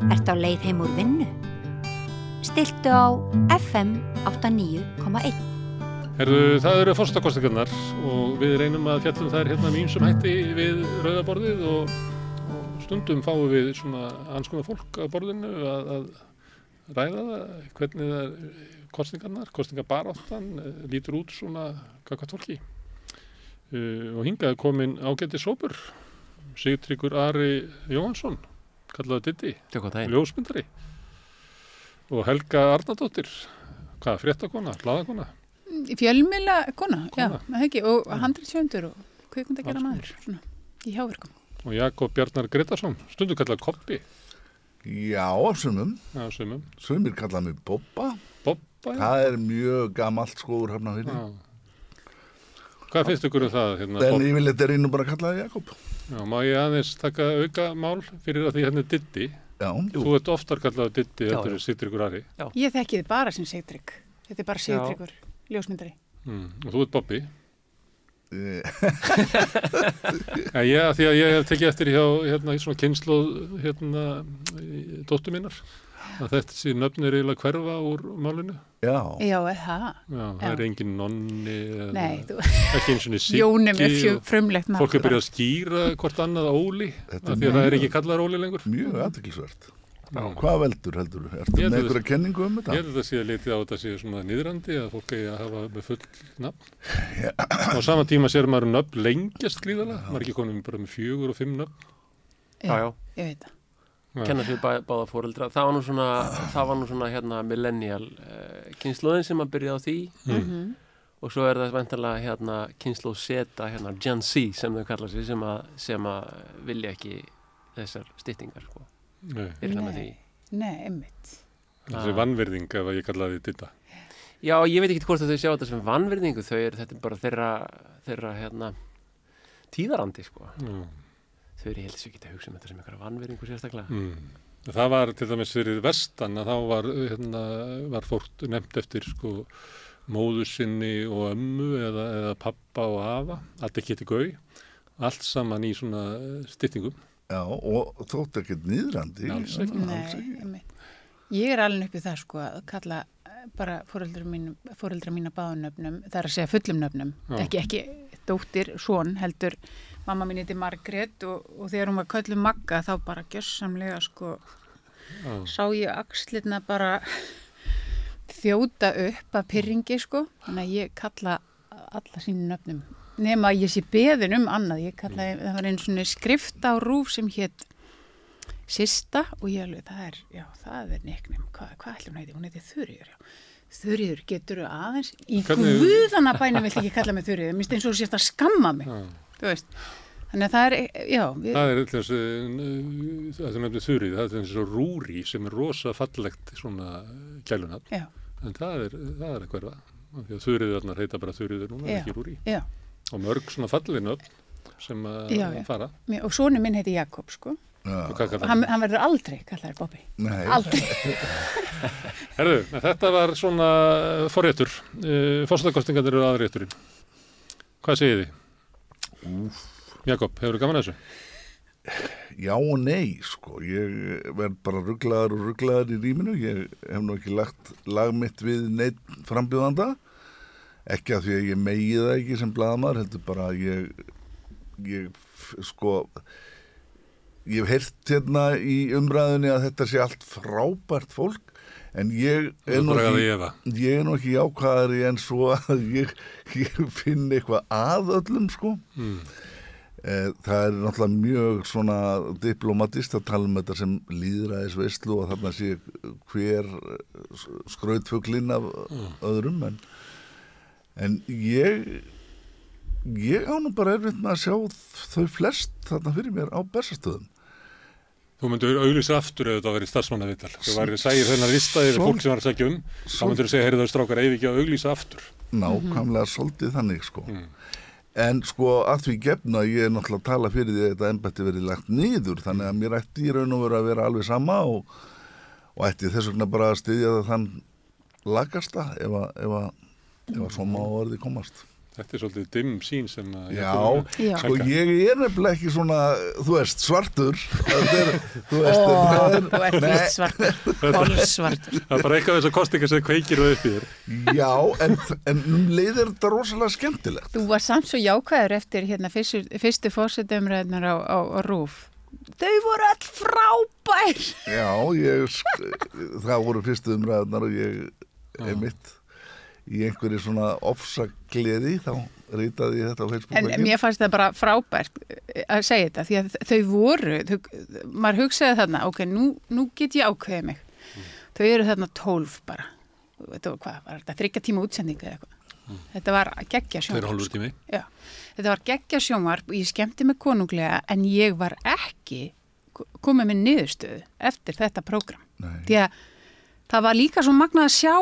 Ertu á leið heim úr vinnu? Stilltu á FM 89,1. Herðu, það eru forsetakosningarnar og við reynum að fjallum þær hérna með ýmsum hætti við rauðaborðið og stundum fáum við svona alls konar fólk á borðinu að ræða það, hvernig það kosningabaráttan lítur út svona gagnvart fólki. Og hingað er komin ágætis hópur, Sigtryggur Ari Jóhannsson, kallaður Diddi, ljósmyndari, og Helga Arnardóttir, fréttakona, blaðakona? Fjölmiðlakona, já, ekki, og handritshöfundur og kvikmyndagerðar maður, svona, í hjáverkum. Og Jakob Bjarnar Gretarsson, stundum kallaður Kobbi. Já, sumum. Já, sumum. Sumir kallaði mig Bobba. Bobba, já. Það er mjög gamalt úr Hafnarfirði. Hvað finnst ykkur það? Hérna, en ég vil þetta reynu bara að kalla það Jakob. Já, má ég aðeins taka auka mál fyrir að því hérna er Diddi. Já. Þú ert oftar kallaður Diddi, þetta er Sigtryggur Ari. Já. Ég þekki þið bara sem Sigtrygg. Þetta er bara Sigtryggur, ljósmyndari. Og þú ert Bobbi. Já, því að ég hef tekið eftir hjá hérna í svona kynslóð hérna dóttur mínar að þessi nöfn er eiginlega hverfa úr málinu. Já, það. Já, það er engin Nonni eða ekki eins og Siggi. Jóni með frumlegt nafn. Fólk er byrjað að skýra hvort annað Óli af því að það er ekki kallaður Óli lengur. Mjög athyglisvert. Hvað veldur heldur þú? Ertu með einhverja kenningu þetta? Ég held að það sé að litið á þetta sé svona niðrandi að fólk eigi að hafa með full nafn. Á sama tíma sér maður nöfn lengjast gríðarlega. Maður er ekki komin bara með 4 og 5 nöfn. Já, ég veit það. Kenna sér báða foreldra. Það var nú svona hérna millennial kynslóðin sem að byrja á því. Og svo er það væntanlega hérna kynslóð Z, hérna Gen Z sem þau kalla sig sem að vilja ekki þessar styttingar sko. Nei, einmitt. Þessi vannvirðing ef ég kallaði Didda. Já, ég veit ekki hvort þau sjá þetta sem vannvirðingu, þetta er bara þeirra hérna tíðarandi sko. Þau eru heldur svo ekki að hugsa þetta sem einhverja vannvirðingu sérstaklega. Það var til dæmis fyrir vestan að þá var fólk nefnt eftir sko móður sinni og ömmu eða pappa og afa, allt ekki heiti gau, allt saman í svona styttingum. Já, og þótt ekkert niðrandi. Alls ekki. Nei, ég er alveg uppið það sko að kalla bara foreldra mína báðum nöfnum, það er að segja fullum nöfnum, ekki dóttir, son, heldur mamma mín heiti Margrét og þegar hún var kölluð Magga þá bara gjörsamlega sko sá ég axlirna bara þjóta upp að pirringi sko, þannig að ég kalla alla sínum nöfnum. Nema að ég sé beðin annað, það var einu svona skrift á RÚV sem hét Systa og ég alveg, það er neiknum, hvað ætlum hún heiti? Hún heiti Þuríður, já. Þuríður, getur þú aðeins, í guðanabænum vill ekki kalla mig Þuríður, minnst eins og þú sést að skamma mig, þú veist. Þannig að það er, já. Það er þessi, það nefnir Þuríður, það er þessi Rúrí sem er rosa fallegt svona gælunafn. Já. En það er eitthvað, því að Þuríðurnar heita bara Þuríður núna, ekki Rúrí. Já. Og mörg svona fallinöfn sem að fara. Og sonur minn heiti Jakob, sko. Hann verður aldrei kallaður Bobbi. Nei. Aldrei. Herðu, þetta var svona forréttur. Forsetakosningarnir eru aðrétturinn. Hvað segið þið? Jakob, hefur þú gaman að þessu? Já og nei, sko. Ég verð bara rugglaður í rýminu. Ég hef nú ekki lagt lag mitt við neitt frambjóðanda. Ekki að því að ég megi það ekki sem blaðamaður, heldur bara að ég hef heyrt hérna í umræðunni að þetta sé allt frábært fólk, en ég er nú ekki jákvæðari en svo að ég finn eitthvað að öllum, sko. Það er náttúrulega mjög svona diplomatist að tala þetta sem lýðræðisveislu og þarna sé hver skrautfuglinn af öðrum, en ég á nú bara erfitt með að sjá þau flest þarna fyrir mér á Bessastöðum. Þú myndir auglýsa aftur ef þetta verið starfsmannaviðtal. Þú sægir þennan vistaðir fólk sem var að segja þá myndir þú segja, heyrðu þau strákar, eigið ekki að auglýsa aftur. Nákvæmlega svolítið þannig, sko. En sko að því gefna, ég er náttúrulega að tala fyrir því að þetta embætti verið lagt niður, þannig að mér ætti í raun og veru að vera alveg sama og ætti þess vegna bara að styðja það þann lagasta ef að svo má orðið komast. Þetta svolítið dimm sín sem að... Já, sko ég nefnilega ekki svona, þú veist, svartur. Þú ert vist svartur, kolsvartur. Það bara eitthvað þess að kostingar sem kveikir og upp í þér. Já, en leiðir þetta rosalega skemmtilegt. Þú var samt svo jákvæður eftir hérna fyrstu forsetumræðnar á RÚV. Þau voru all frábær. Já, það voru fyrstu umræðnar og ég einmitt í einhverju svona ofsagleði þá ritaði ég þetta á Facebook. En mér fannst það bara frábært að segja þetta því að þau voru, maður hugsaði þarna, ok, nú get ég ákveðið mig. Þau eru þarna 12 bara. Þetta var þetta 3 tíma útsendinga eða eitthvað. Þetta var geggja sjónvarp. 2,5 tími. Já, þetta var geggja sjónvarp og ég skemmti mig konunglega en ég var ekki komið með niðurstöðu eftir þetta prógram. Því að það var líka svo magnað að sjá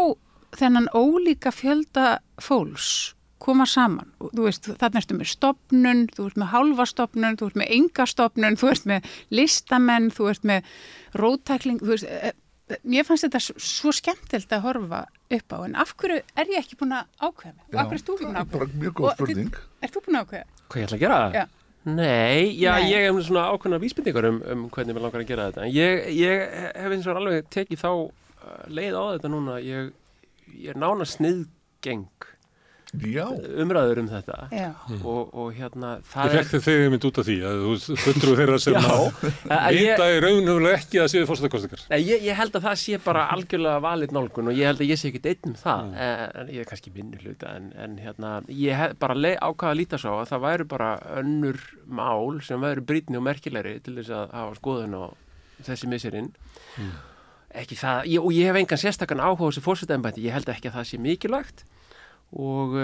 þennan ólíka fjölda fólks koma saman. Þú veist, þarna ertu með stofnun, þú ert með hálfa stofnun, þú ert með enga stofnun, þú ert með listamenn, þú ert með róttækling, þú veist, mér fannst þetta svo skemmtilegt að horfa upp á, en af hverju er ég ekki búin að ákveða mig? Af hverju ert þú búin að ákveða? Bara mjög góð spurning. Ert þú búin að ákveða? Hvað ég ætla að gera? Já. Nei, ég hef svona ákveðna vísbendingar hvernig mér langar að gera þetta. Ég hef eins og alveg tekið þá leið á þetta núna. Ég er nánast sniðgeng umræður þetta og hérna það Ég fekk þig mynd út af því að þú fulltrúi þeirra sem vita í raunhuglega ekki að séu forsetakosningar. Ég held að það sé bara algjörlega valið nálgun og ég held að ég sé ekkert einn það en ég er kannski minnihluta en hérna ég hef bara ákvað að líta svo að það væru bara önnur mál sem væru brýnni og merkilegri til þess að hafa skoðun á þessi misserinn ekki það, og ég hef engan sérstakann áhuga á þessi forsetaembætti, ég held ekki að það sé mikilvægt og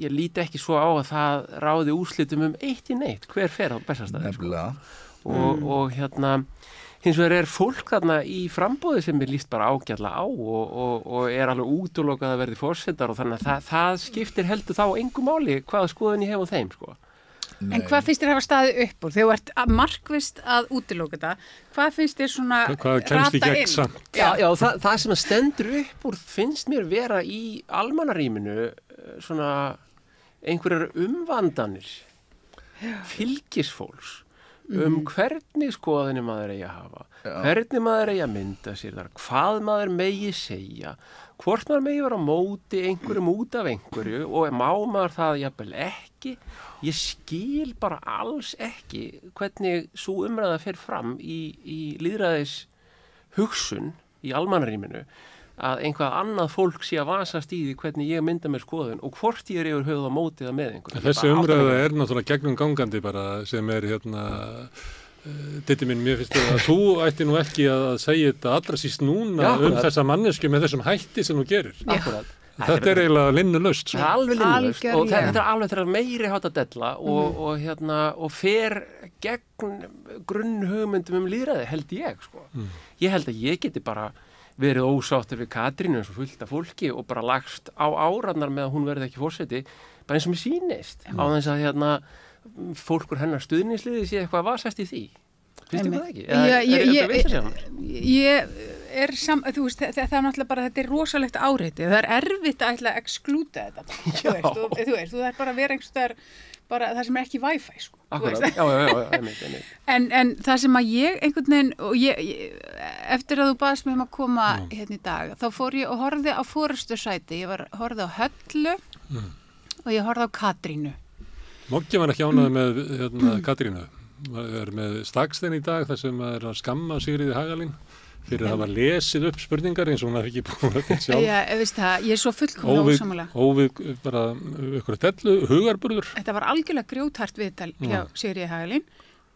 ég líti ekki svo á að það ráði úrslitum eitt í neitt, hver fer á Bessastaði og hérna hins vegar er fólk þarna í framboði sem er líst bara ágætlega á og er alveg útilokað að verði forsetar og þannig að það skiptir heldur þá engu máli hvaða skoðun ég hef á þeim sko. En hvað finnst þér hafa staðið upp úr? Þegar þú ert markvisst að útiloka þetta, hvað finnst þér svona rata inn? Já, það sem að stendur upp úr finnst mér vera í almannarýminu svona einhverjar umvandanir fylgisfólks hvernig skoðinni maður eigi að hafa, hvernig maður eigi að mynda sér þar, hvað maður megi segja, hvort maður megi vera á móti einhverjum út af einhverju og má maður það jafnvel ekki. Ég skil bara alls ekki hvernig svo umræða fer fram í lýðræðis hugsun í almannarýminu að einhvað annað fólk sé að vasast í því hvernig ég mynda mér skoðun og hvort ég er yfir höfuð á mótið með einhvern. Þessi umræða er náttúrulega gegnum gangandi bara sem er hérna Diddi minn, mér finnst að þú ætti nú ekki að segja þetta allra síst núna þessa mannesku með þessum hætti sem þú gerir. Akkurat. Þetta er eiginlega linnulaust. Það er alveg linnulaust og þetta er alveg þegar meiri hátt að della og fer gegn grunnhugmyndum lýðræði held ég sko. Ég held að ég geti bara verið ósáttur við Katrínu eins og fullt af fólki og bara lagst á árarnar með að hún verði ekki forseti bara eins og mér sýnist á þess að fólkur hennar stuðningsliði sé eitthvað vasast í því. Finnst þið það ekki? Ég er þú veist, það er náttúrulega bara, þetta er rosalegt áreiti, það er erfitt að ætla að exklúta þetta. Þú veist, þú þarf bara að vera einhverstaðar, bara það sem er ekki Wi-Fi, sko. Akkurat, já. En það sem að ég einhvern veginn, og eftir að þú baðst mig að koma hérna í dag, þá fór ég og horfði á forystursæti, horfði á Höllu og ég horfði á Katrínu. Moggi var ekki ánægð með Katrínu. Það er með Stakstein í dag þar sem er að skamma Sigríði Hagalín fyrir að það var lesið upp spurningar eins og hún hafi ekki búið þetta sjálf. Já, veist það, ég er svo fullkomlega ósammála. Óvið bara ykkur dellu, hugarburður. Þetta var algjörlega grjóthart viðtal hjá Sigríði Hagalín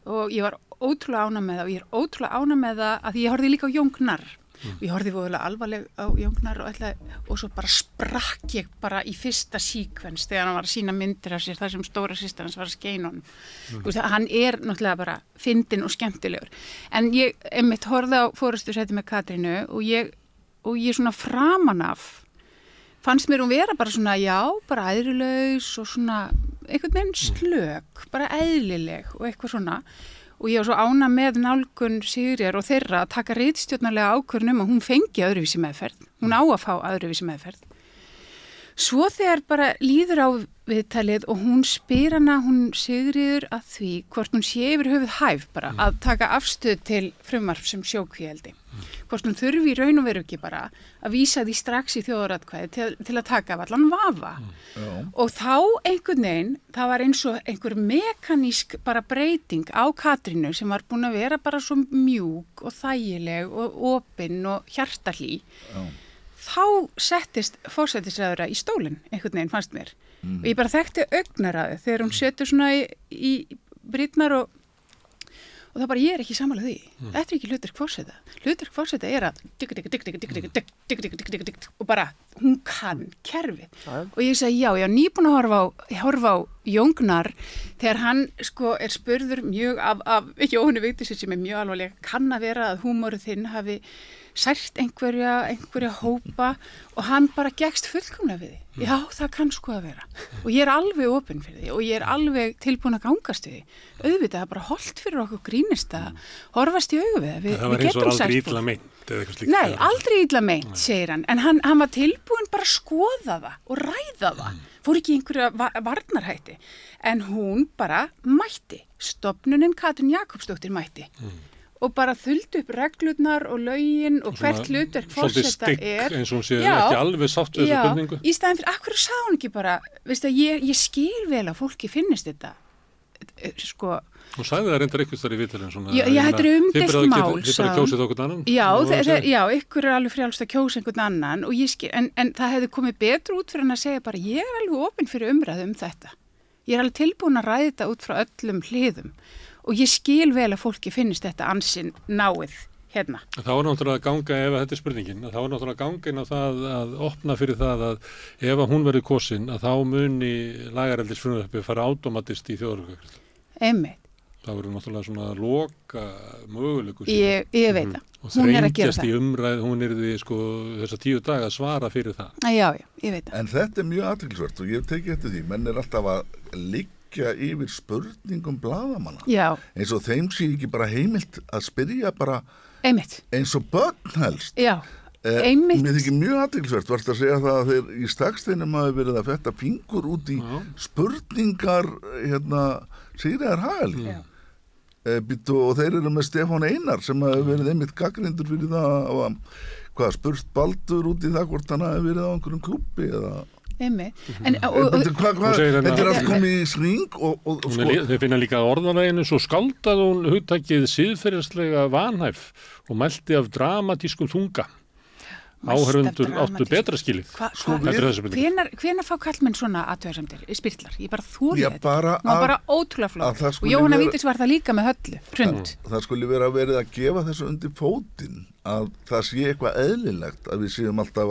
og ég var ótrúlega ánægð með það og ég er ótrúlega ánægð með það að ég horfði líka á Jón Gnarr. Ég horfði voðalega alvarleg á Jón Gnarr og svo bara sprakk ég bara í fyrsta síkvens þegar hann var að sína myndir af sér þar sem stóra systir hans var að skeina honum. Hann er náttúrulega bara fyndinn og skemmtilegur. En ég einmitt horfði á forystursæti með Katrínu og ég svona framan af fannst mér hún vera bara svona bara æðrulaus og svona einhvern veginn slök, bara eðlileg og eitthvað svona. Og ég var svo ánægð með nálgun Sigríðar og þeirra að taka ritstjórnarlega ákvörðun að hún fengi öðruvísi meðferð. Hún á að fá öðruvísi meðferð. Svo þegar bara líður á viðtalið og hún spyr hana, hún Sigríður að því hvort hún sé yfir höfuð hæf bara að taka afstöð til frumvarp sem sjókvíeldi. Hvort hún þurfi í raun og veru ekki bara að vísa því strax í þjóðaratkvæði til að taka af allan vafa. Og þá einhvern veginn, það var eins og einhver mekanísk bara breyting á Katrínu sem var búin að vera bara svo mjúk og þægileg og opin og hjartahlý. Þá settist forsætisráðherra í stólinn, einhvern veginn fannst mér. Og ég bara þekkti augnaraði þegar hún setur svona í brýtnar og það bara, ég er ekki sammála því. Þetta er ekki hlutverk forseta. Hlutverk forseta er að og bara, hún kann kerfið. Og ég segi, já, nýbúin að horfa á Jóngnar þegar hann sko er spurður mjög af Jóhanni Vigdísi sem er mjög alvarleg, kann að vera að húmórið þinn hafi sært einhverja hópa og hann bara gekkst fullkomlega við því. Já, það kann sko að vera. Og ég er alveg opinn fyrir því og ég er alveg tilbúin að gangast við því. Auðvitað bara holdt fyrir okkur grínist að horfast í augu við það. Það var eins og aldrei illa meint eða eitthvað slíkt. Nei, aldrei illa meint, segir hann. En hann var tilbúin bara að skoða það og ræða það. Fór ekki einhverja varnarhætti. En hún bara mætti. Stofnunin Katrín Jakobsdóttir mætti. Og bara þuldu upp reglurnar og lögin og hvert hlutverk forseta er. Eins og hún sé ekki alveg sátt við þessu spurningu. Í staðin fyrir, akkur sá hún ekki bara, veist að ég skil vel að fólki finnist þetta, sko. Hún sagði það reyndar ykkur þar í viðtalinu svona. Já, þetta er umdeilt mál. Þið bara kjósið okkur annan? Já, ykkur er alveg frjálst að kjósa einhvern annan og ég skil, en það hefði komið betur út fyrir hann að segja bara, ég er alveg opinn fyrir umræðu þetta. Ég er alveg tilbúin að ræða þetta út frá öllum hliðum. Og ég skil vel að fólki finnist þetta ansinn náið hérna. Það var náttúrulega að ganga, ef þetta er spurningin, það var náttúrulega að ganga inn á það að opna fyrir það að ef hún verður kosin, að þá muni lagareldisfrumvarpið fara átómatist í þjóðaratkvæðagreiðslu. Einmitt. Það verður náttúrulega svona loka möguleikur. Ég veit það. Og þrengjast í umræð, hún yrði sko þessa 10 daga að svara fyrir það. Já, ég veit það. En þetta er mjög athyglisvert og ég hef tekið eftir því, menn er alltaf að liggja yfir spurningum blaðamanna. Já. Eins og þeim sé ekki bara heimilt að spyrja bara Einmitt. Eins og börn helst. Já, einmitt. Mér þykir mjög athyglisvert, varst að segja það að þeir í Staksteinum hafi verið að fetta fingur út í spurningar Sigríðar Hagalín. Og þeir eru með Stefán Einar sem hafi verið einmitt gagnrýndur fyrir það að spurt Baldur út í það hvort hann hafi verið á einhverjum klúbbi eða Þetta er allt komið í sring og Þeir finna líka orðanleginu svo skáldaði hún hugtakið siðferðislega vanhæf og mælti af dramatískum þunga. Áhörfundur áttu betra skilið. Hvenær fá kallmenn svona athugasemdir, spyrtlar? Ég bara þóri þetta. Það var bara ótrúlega flott. Og Jóhanna Vigdís var það líka með Höllu, Hrund. Það skulle vera verið að gefa þessu undir fótinn að það sé eitthvað eðlilegt að við séum alltaf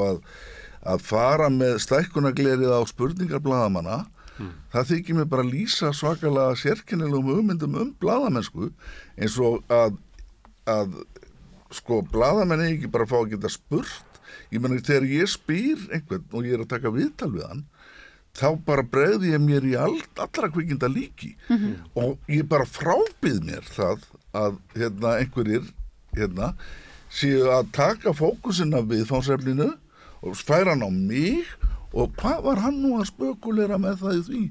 að fara með stækkunarglerið á spurningar blaðamanna. Það þykir mér bara lýsa svakalega sérkennilegum hugmyndum blaðamennsku eins og að sko blaðamenn ekki bara fá að geta spurt. Ég meina þegar ég spyr einhvern og ég er að taka viðtal við hann þá bara bregði ég mér í allra kvikinda líki og ég bara frábið mér það að einhverjir séu að taka fókusinn af viðfangsefninu og færa hann á mig og hvað var hann nú að spökulera með það í því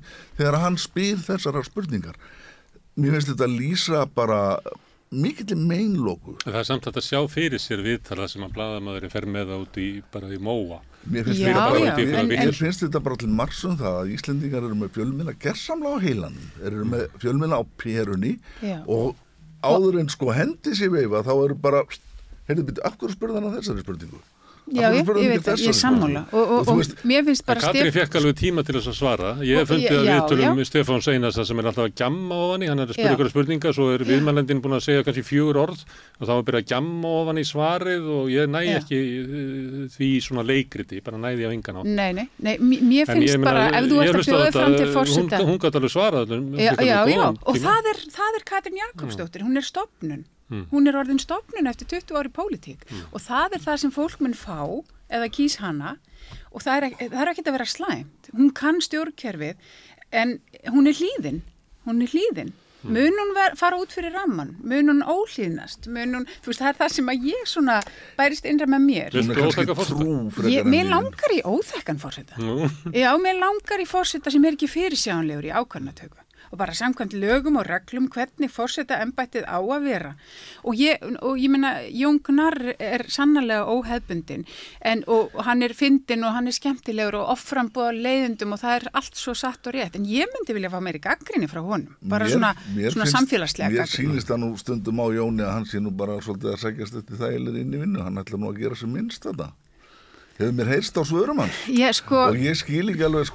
þegar hann spyr þessara spurningar. Mér finnst þetta lýsa bara mikill meinlóku. Það er samt að sjá fyrir sér viðtala sem að blaðamaðurinn fer með það út bara í móa. Mér finnst þetta bara til margs um það að Íslendingar eru með fjölmiðla gersamlega á heilanum, eru með fjölmiðla á perunni og áður en sko hendi sér veifa þá eru bara, af hverju spurði hann að þessari spurningu? Já, ég veit það, ég er sammála og mér finnst bara Katrín fekk alveg tíma til þess að svara. Ég hef fundið að viðtölum Stefán Einars sem er alltaf að gjamma ofan í, hann er að spyrja ykkur spurningar, svo er viðmælendinn búin að segja kannski 4 orð og þá er byrjað að gjamma ofan í svarið og ég næ ekki því svona leikriti, bara næði af engan á. Nei, mér finnst bara ef þú ert að bjóða fram til forseta. Hún gat alveg svarað. Já, og það er Katrín Jakobsdóttir, hún er stofnun. Hún er orðin stofnun eftir 20 ári pólitík og það er það sem fólk mun fá eða kýs hana og það er ekki að vera slæmt. Hún kann stjórnkerfið en hún er hlýðin Mun hún fara út fyrir ramman? Mun hún óhlýðnast? Þú veist, það það sem að ég svona bærist innra með mér. Viltu óþekka forseta? Mér langar í óþekkan forseta. Já, mér langar í forseta sem ekki fyrirsjáanlegur í ákvarðanatöku. Og bara samkvæmt lögum og reglum hvernig forseta embættið á að vera. Og ég meina, Jón Gnarr sannarlega óhefbundinn og hann fyndinn og hann skemmtilegur og offramboð á leiðendum og það allt svo satt og rétt. En ég myndi vilja fá meiri gagnrýni frá honum. Bara svona samfélagslega gagnrýni. Mér sýnist það nú stundum á Jóni að hann sé nú bara svolítið að sækjast eftir þægilegri inn í vinnu. Hann ætlar nú að gera sem minnst þetta. Hefur mér heyrst á svörum hans. Og ég skil ekki alveg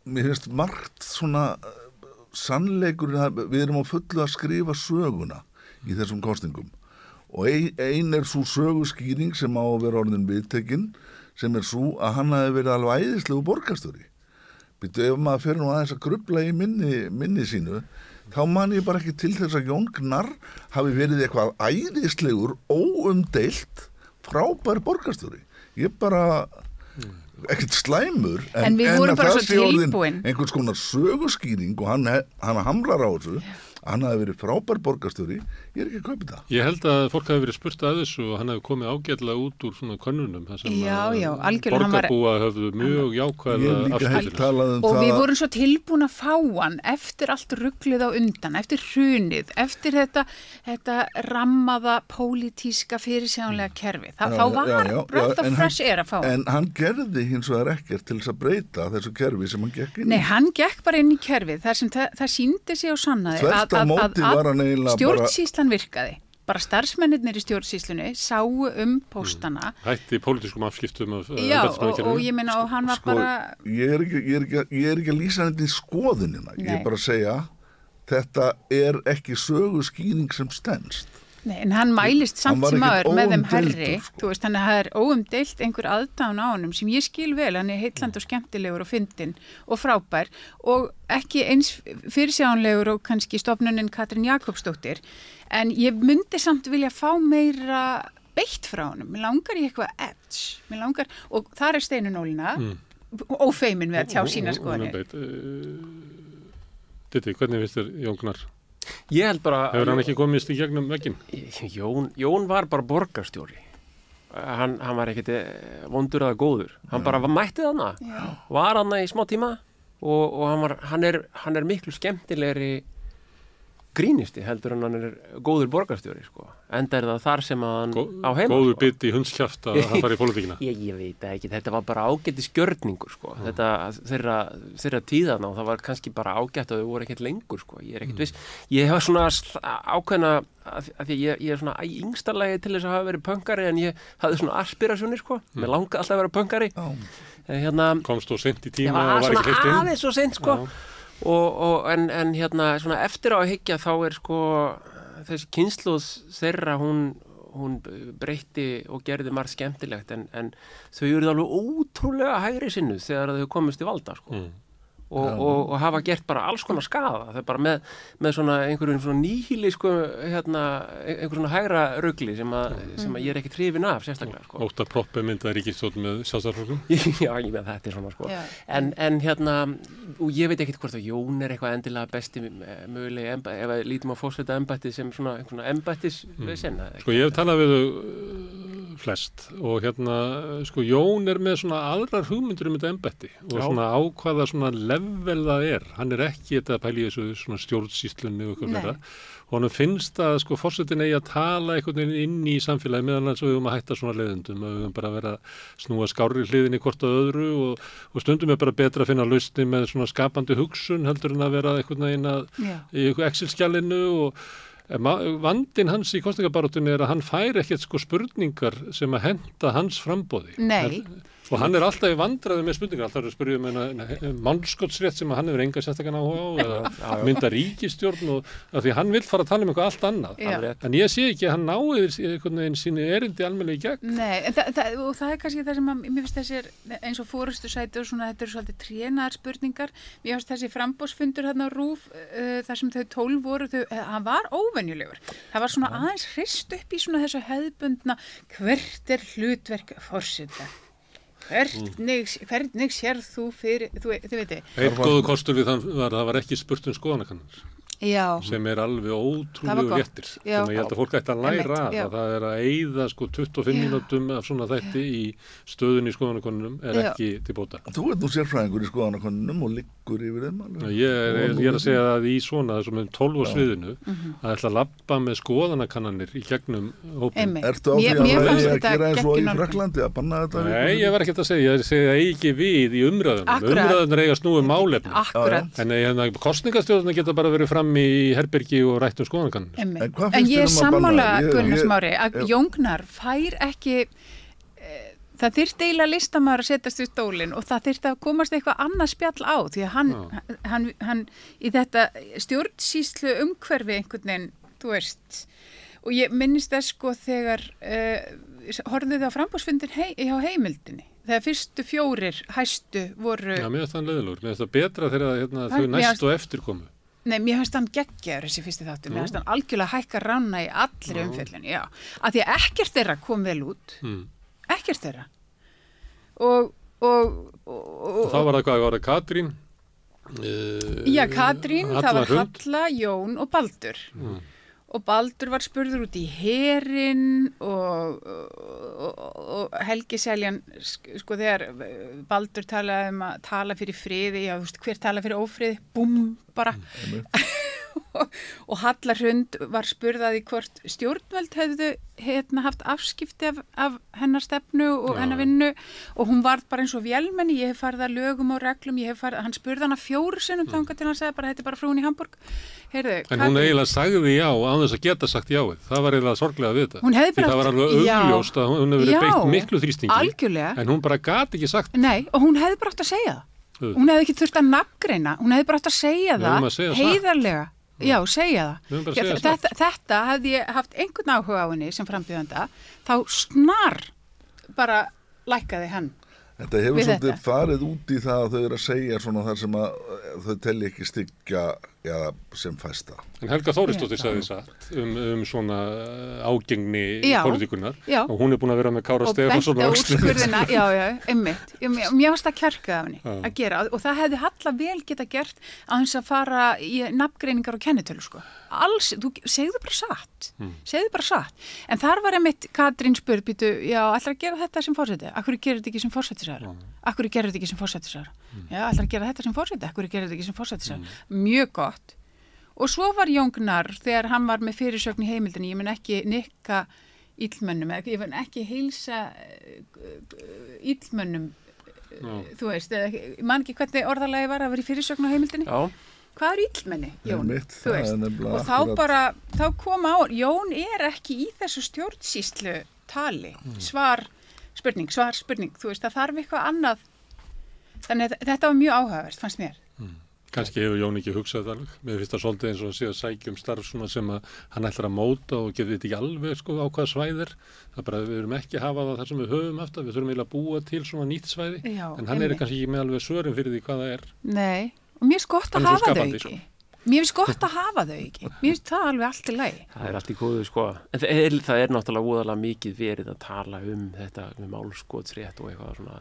mér finnst margt svona sannleikur, við erum á fullu að skrifa söguna í þessum kosningum og ein svo söguskýring sem á að vera orðin viðtekinn sem svo að hann hafi verið alveg æðislegu borgarstjóri. Ef maður fer nú aðeins að grufla í minni sínu, þá man ég bara ekki til þess að Jón Gnarr hafi verið eitthvað æðislegur, óumdeilt, frábær borgarstjóri. Ég bara ekkert slæmur en við vorum bara svo tilbúin einhvers konar söguskýring og hann hamlar á þessu hann hafi verið frábær borgarstjóri ég ekki að kaupa það. Ég held að fólk hafi verið spurt að þessu og hann hafi komið ágætlega út úr svona könnunum þar sem borgarbúa höfðu mjög jákvæða afskipti og við vorum svo tilbúin að fá hann eftir allt ruglið á undan, eftir hrunið, eftir þetta rammaða pólitíska fyrirsjáanlega kerfi. Þá var breath of fresh air að fá hann. En hann gerði hins vegar ekkert til þess að breyta þessu kerfi sem hann gekk inn í. Nei, hann gekk bara inn í kerfið þar sem það sýndi sig og sannaði að stjórnsýslan virkaði. Bara starfsmennirnir í stjórnsýslunni sáu póstana. Hætti pólitískum afskiptum af og ég meina og hann var bara... Ég er ekki að lýsa þetta í skoðunina. Ég er bara að segja þetta er ekki söguskýring sem stenst. Nei, en hann mælist samt sem aður með þeim herri, þú veist, þannig að það óumdeilt einhver aðdáun á honum sem ég skil vel, hann heillandi og skemmtilegur og fyndinn og frábær og ekki eins fyrirsjáanlegur og kannski stofnunin Katrín Jakobsdóttir, en ég myndi samt vilja fá meira beitt frá honum, mér langar í eitthvað edge, og þar Steinunn Ólína, ófeimin við að tjá sína skoðanir. Diddi, hvernig finnst þér Jón Gnarr? Ég held bara... Hefur hann ekki komist í gegnum vegginn? Jón var bara borgarstjóri. Hann var ekkert vondur eða góður. Hann bara mætti þarna. Var þarna í smá tíma og hann er miklu skemmtilegri grínisti heldur en hann góður borgarstjóri, sko. Enda það þar sem hann á heima. Góður bit í hundskjaft að hann fari í pólitíkina. Ég veit ekki, þetta var bara ágætis gjörningur, sko. Þetta þeirra tíðana og það var kannski bara ágætt að þau voru ekkert lengur, sko. Ég ekkert viss. Ég hef svona ákveðna, af því ég er svona í yngstarlagi til þess að hafa verið pöngari en ég hafði svona aspirasjónir, sko. Mér langaði alltaf að vera pöngari. Komst þú seint í tíma og var ekki hleypt inn? Já, aðeins svo seint, sko. En svona eftir á að hyggja þá sko þessi kynslóð þeirra hún breytti og gerði margt skemmtilegt en þau eru alveg ótrúlega hægri sinnuð þegar þau komist í valda, sko. Og hafa gert bara alls konar skaða. Það er bara með svona einhverjum svona nýhílísku einhver svona hægra rugli sem að ég er ekki hrifin af sérstaklega, sko. Óttar Proppe myndaði ríkisstjórn með Sjálfstæðisflokknum. Já, ég með þetta er svona, sko. En og ég veit ekkert hvort að Jón er eitthvað endilega besti mögulega ef við lítum á forseta embættið sem svona einhverjum embættisvesen. Sko ég hef talað við flest og sko Jón er með svona aðrar hugmyndir þetta embætti og svona ákvaða svona level það er. Hann er ekki þetta að pæla í þessu svona stjórnsýslunni og eitthvað meira. Og hann finnst að sko forsetinn eigi að tala einhvern veginn inn í samfélagi meðan við höfum að hætta svona leiðundum. Við höfum bara að vera að snúa skárri hliðinni hvort að öðru og stundum er bara betra að finna lausni með svona skapandi hugsun heldur en að vera einhvern veginn í Excel-skjalinu og vandinn hans í kosningabaráttunni er að hann fær ekkert sko spurningar sem að henta hans framboði. Nei. Og hann er alltaf í vandræði með spurningar, alltaf er að spyrja mannskotsrétt sem hann hefur enga sérstakann áhuga á eða mynda ríkisstjórn og að því hann vill fara að tala um eitthvað allt annað. En ég sé ekki að hann náði einhvern veginn sínu erindi almennilega í gegn. Nei, og það er kannski það sem að mér finnst þessir eins og forystusæti og svona þetta eru svolítið trénaðar spurningar. Mér finnst þessi framboðsfundur þarna á RÚV þar sem þau 12 voru, hann var óvenjulegur. Það var svona aðeins hrist upp í svona þessu hefðbundna hvert hlutverk forseta. hvernig sér þú fyrir, þú veit Einn góðu kostur við þann var, það var ekki spurt skoðanakannanir. Já. Sem alveg ótrúlegu réttir sem ég held að fólk ætti að læra að það að eyða 25 mínútum af svona þætti í stöðunni í skoðanakonunum ekki til bóta. Þú ert nú sérfræðingur í skoðanakonunum og liggur yfir þeim. Ég að segja að í svona þessum 12 sviðinu að ætla að labba með skoðanakannanir í gegnum hópin. Ertu á því að gera eins og í Fraklandi að banna þetta? Nei, ég var ekki að segja, ég segi að ekki við í umræðunum. Umræðunar eiga snúið málefni. En kosningastjórnarnir geta bara verið fram í herbergi og rættum skoðanakannir. En ég sammála Gunnar Smári að Jóngnar fær ekki það þyrfti eiginlega listamaður að setjast í stólinn og það þyrfti að komast eitthvað annað spjall á því að hann í þetta stjórnsýslu umhverfi einhvern veginn, þú veist og ég minnist þess sko þegar horfðu þið á framboðsfundin hjá Heimildinni þegar fyrstu 4 hæstu voru mér finnst það leiðilegur, mér finnst það betra þegar þau næst og eftir komu. Nei, mér finnst hann geggjaður þessi fyrsti þáttur, mér finnst hann algjörlega hækka rána í allri umfjöllun, að því að ekkert þeirra kom vel út, ekkert þeirra. Og þá var það hvað, var það Katrín? Já, Katrín, það var Halla, Jón og Baldur. Og Baldur var spurður út í herinn og Helgi Seljan, sko þegar Baldur talaði að tala fyrir friði, já þú veist hver tala fyrir ófriði, búm bara. Og Halla Hrund var spurðaði hvort stjórnvöld hefðu haft afskipti af hennar stefnu og hennar vinnu og hún var bara eins og vélmenni, ég hef farið að lögum og reglum, hann spurði hana 4 sinnum þangað til hann sagði bara þetta er bara frúin í Hamburg. Heyrðu, en hún eiginlega sagði já án þess að geta sagt jáið, það var eiginlega sorglega við þetta. Því það var alveg augljóst að hún hefði verið beitt miklu þrýstingi, algjörlega. En hún bara gat ekki sagt. Nei, og hún hefði bara átt að segja það. Hún hefði ekki þurft að nafngreina, hún hefði bara átt að segja það heiðarlega. Já, segja það. Þetta hefði ég haft einhvern áhuga á henni sem frambjóðanda, þá snar bara lækkaði hann. Þetta hefur svolítið farið út í það að þau eru að segja svona þar sem að þau telli ekki styggja sem fæsta. En Helga Þórisdóttir sagði satt svona ágengni pólitíkunar og hún er búin að vera með Kára Stefánsson og úrskurðina, já, einmitt. Mér varst að kjarka af henni að gera og það hefði Halla vel geta gert að hans að fara í nafngreiningar og kennitölu sko. Alls, segðu bara satt. En þar var einmitt Katrín spurð, já, ætlar að gera þetta sem forseti? Akkur gerir þetta ekki sem forsætisráðherra? Akkur gerir þetta ekki sem forsætisráðherra? Já, ætlar að gera þetta sem forseti? Akkur gerir þetta ekki sem forsætisráðherra? Mjög gott. Og svo var Jóngnar þegar hann var með fyrirsögn í Heimildinni, ég mun ekki nikka illmönnum, ég mun ekki heilsa illmönnum, þú veist, ég man ekki hvernig orðalagi var að vera í fyrirsögn á Heimildinni. Já. Hvað er illmenni, Jón? Þú veist, og þá kom á, Jón er ekki í þessu stjórnsýslu tali, svar, spurning, þú veist, það þarf eitthvað annað, þannig að þetta var mjög áhugavert, fannst mér. Kannski hefur Jón ekki hugsað það alveg, mér finnst það svolítið eins og að sé að sækja starf svona sem að hann ætlar að móta og gefið þetta ekki alveg sko á hvaða svæðir, það bara við erum ekki að hafa það þar sem við höfum eftir, við þurfum eiginlega að búa til svona nýtt svæði, en hann er kannski ekki með alveg svörum fyrir því hvað það er. Nei. Og mér finnst gott að hafa þau ekki. Mér finnst það alveg allt í lagi. Það er allt í góðu sko. En það er náttúrulega voðalega mikið verið að tala þetta málskotsrétt og eitthvað svona.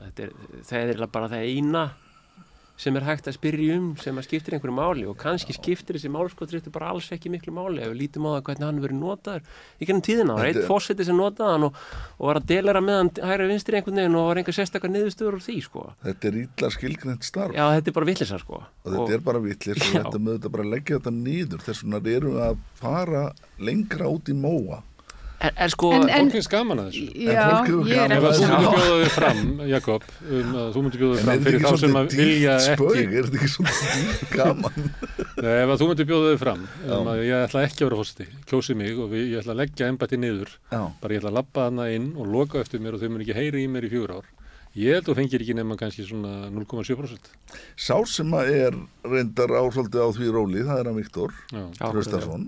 Það er bara það eina sem er hægt að spyrja sem að skiptir einhverju máli og kannski skiptir þessi málskotsréttur bara alls ekki miklu máli ef við lítum á það hvernig hann verið notaður í gennum tíðina. Það var einn forseti sem notaði hann og var að delera með hann hægri vinstri einhvern veginn og var einhver sérstakar niðurstöður úr því sko. Þetta er illa skilgreint starf. Já, þetta er bara vitleysa sko. Og þetta er bara vitleysa og þetta með þetta bara leggja þetta niður þess vegna erum við að fara lengra út í móa. Sko, fólk er skaman að þessu. Já, ég er ef þú myndir bjóða þig fram, Jakob, þú myndir bjóða þig fram fyrir þá sem að vilja ekki. Er þetta ekki svona gaman? Nei, ef þú myndir bjóða þig fram, að ég ætla ekki að vera forseti, kjósið mig og ég ætla að leggja embætti niður, bara ég ætla að labba hana inn og loka eftir mér og þau mun ekki heyri í mér í 4 ár. Ég held að þú fengir ekki nema kannski svona 0,7%. Sá sem að er reyndar svolítið á því róli, það er að Viktor Traustason.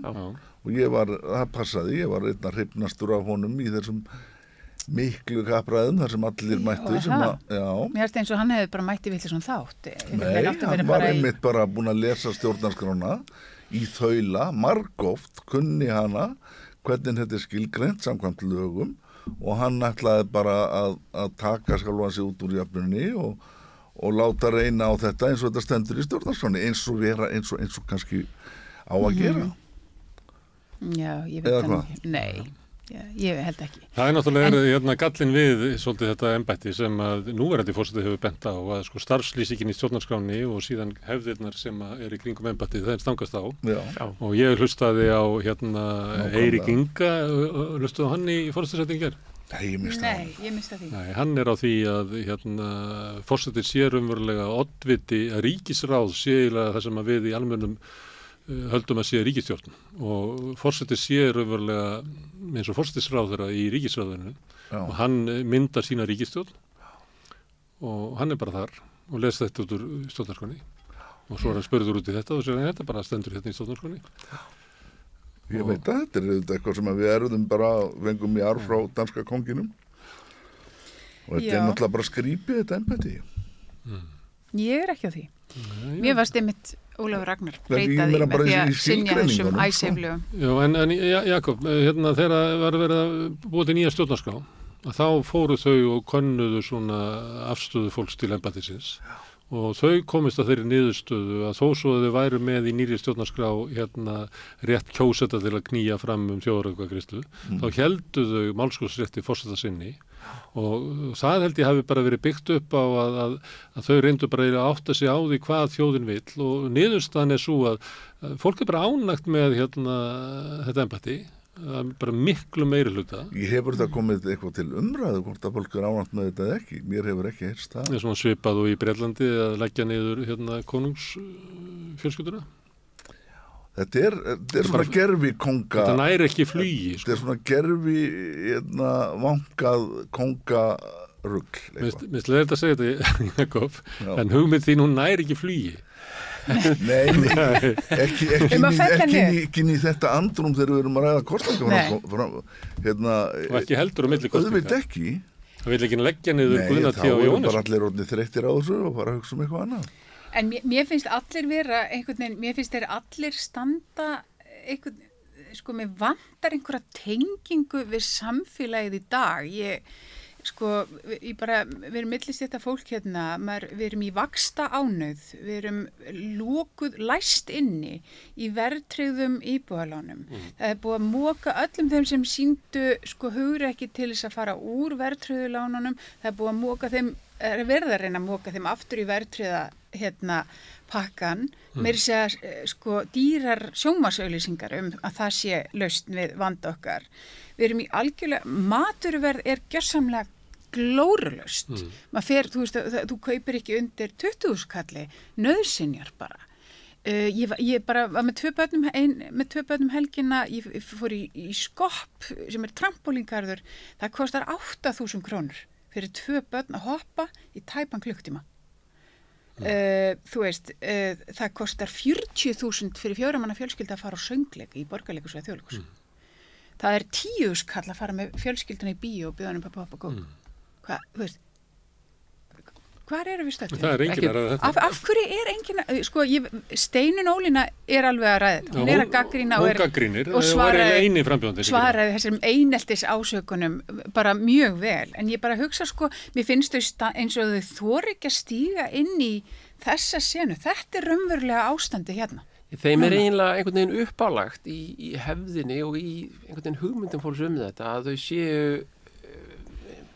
Og það passaði, ég var einn að hrifnastur af honum í þessum miklu kappræðum þar sem allir mættu Mér finnst eins og hann hefði bara mætti vitlega svona þátt. Nei, hann var einmitt bara búin að lesa stjórnarskrána í þaula, margoft kunni hana, hvernig þetta skilgreint samkvæmt lögum og hann ætlaði bara að taka sjálfan sig út úr jöfnunni og láta reyna á þetta eins og þetta stendur í stjórnarskránni eins og kannski á að gera. Já, ég veit það ekki. Nei. Já, ég held ekki. Það náttúrulega gallin við svolítið þetta embætti sem að núverandi forseti hefur bent á að sko starfslýsingin í stjórnarskráni og síðan hefðirnar sem er í kringum embættið það stangast á. Já. Og ég hlustaði á Eirík Inga, hlustaði á hann í forsetasettingar? Nei, ég mista því. Nei, hann er á því að forsetið sé raunverulega oddviti að ríkisráð sé það sem að við í almennum höldum að sé ríkisstjórn og forsetið sé raunverulega eins og forsetisráðherra í ríkisráðinu og hann myndar sína ríkisstjórn og hann er bara þar og les þetta út úr stjórnarskránni og svo er hann spurður út í þetta og sér hann þetta bara stendur hérna í stjórnarskránni. Ég veit að þetta er eitthvað sem við erðum bara vengum í arf frá danska konginum og þetta er náttúrulega bara skrýpið þetta embætti. Ég er ekki á því. Mér varst einmitt Ólafur Ragnar breytaði með því að synja þessum æseflugum. Já, en Jakob, þegar var verið að búa til nýja stjórnarskrá, þá fóru þau og könnuðu svona afstöðu fólks til embættisins og þau komist að þeirri niðurstöðu að þó svo að þau væru með í nýri stjórnarskrá rétt kjóseta til að knýja fram þjóðaratkvæðagreiðslu, þá héldu þau málskotsrétti forseta sinni og það held ég hafi bara verið byggt upp á að þau reyndu bara að átta sig á því hvað þjóðin vill og niðurstaðan er svo að fólk er bara ánægt með þetta embætti, bara miklu meiri hluta. Ég hefur þetta komið eitthvað til umræðu hvort að fólk er ánægt með þetta eða ekki, mér hefur ekki heyrst það. Það er svona svipað og í Bretlandi að leggja niður konungsfjölskylduna. Þetta er svona gerfi konga. Þetta næri ekki flugi. Þetta er svona gerfi vankað kongarugl. Mér slegir þetta að segja þetta, Jakob, en hugmynd þín hún næri ekki flugi. Nei, ekki í þetta andrum þegar við erum að ræða kosninga. Og ekki heldur á milli kosninga. Auðvitað ekki. Það vil ekki leggja niður Guðna T. og Jóhannesson. Nei, þá bara allir orðnir þreyttir á þessu og bara hugsa eitthvað annað. En mér finnst allir vera einhvern veginn, mér finnst þeir allir standa einhvern, sko, mér vantar einhverja tengingu við samfélagið í dag. Við erum millist þetta fólk hérna, við erum í vaxta ánauð, við erum lokuð, læst inni í verðtryggðum íbúðalánum. Það er búið að moka öllum þeim sem sýndu hugrekki til þess að fara úr verðtryggðu lánunum, það er búið að moka þeim, verða að reyna að moka þeim aftur í verðtryggða pakkan, meira segja dýrar sjónvarpsauglýsingar að það sé lausn við vanda okkar. Við erum í algjörlega, maturverð er gjörsamlega glórulaust. Maður fer, þú kaupir ekki undir 20.000 kalli, nauðsynjar bara. Ég bara var með tvö börnum helgina, ég fór í Skopp sem er trampolíngarður, það kostar 8.000 krónur fyrir 2 börn að hoppa í tæpan klukktíma. Það kostar 40.000 fyrir 4 manna fjölskylda að fara á söngleik í Borgarleikhúsi eða Þjóðleikhúsi. Það er 10 skall að fara með fjölskylduna í bíó og bjóða upp á góð. Hvar erum við stödd? Það er enginn að ræða þetta. Af hverju er enginn Steinunn Ólína er alveg að ræða þetta. Hún er að gagnrýna og svaraði þessum eineltis ásökunum bara mjög vel. En ég bara hugsa mér finnst þau eins og þau þori ekki að stíga inn í þessa senu. Þetta er raunverulega ástandi hérna. Þeim er eiginlega einhvern veginn uppálagt í hefðinni og í einhvern veginn hugmyndum fólks þetta að þau séu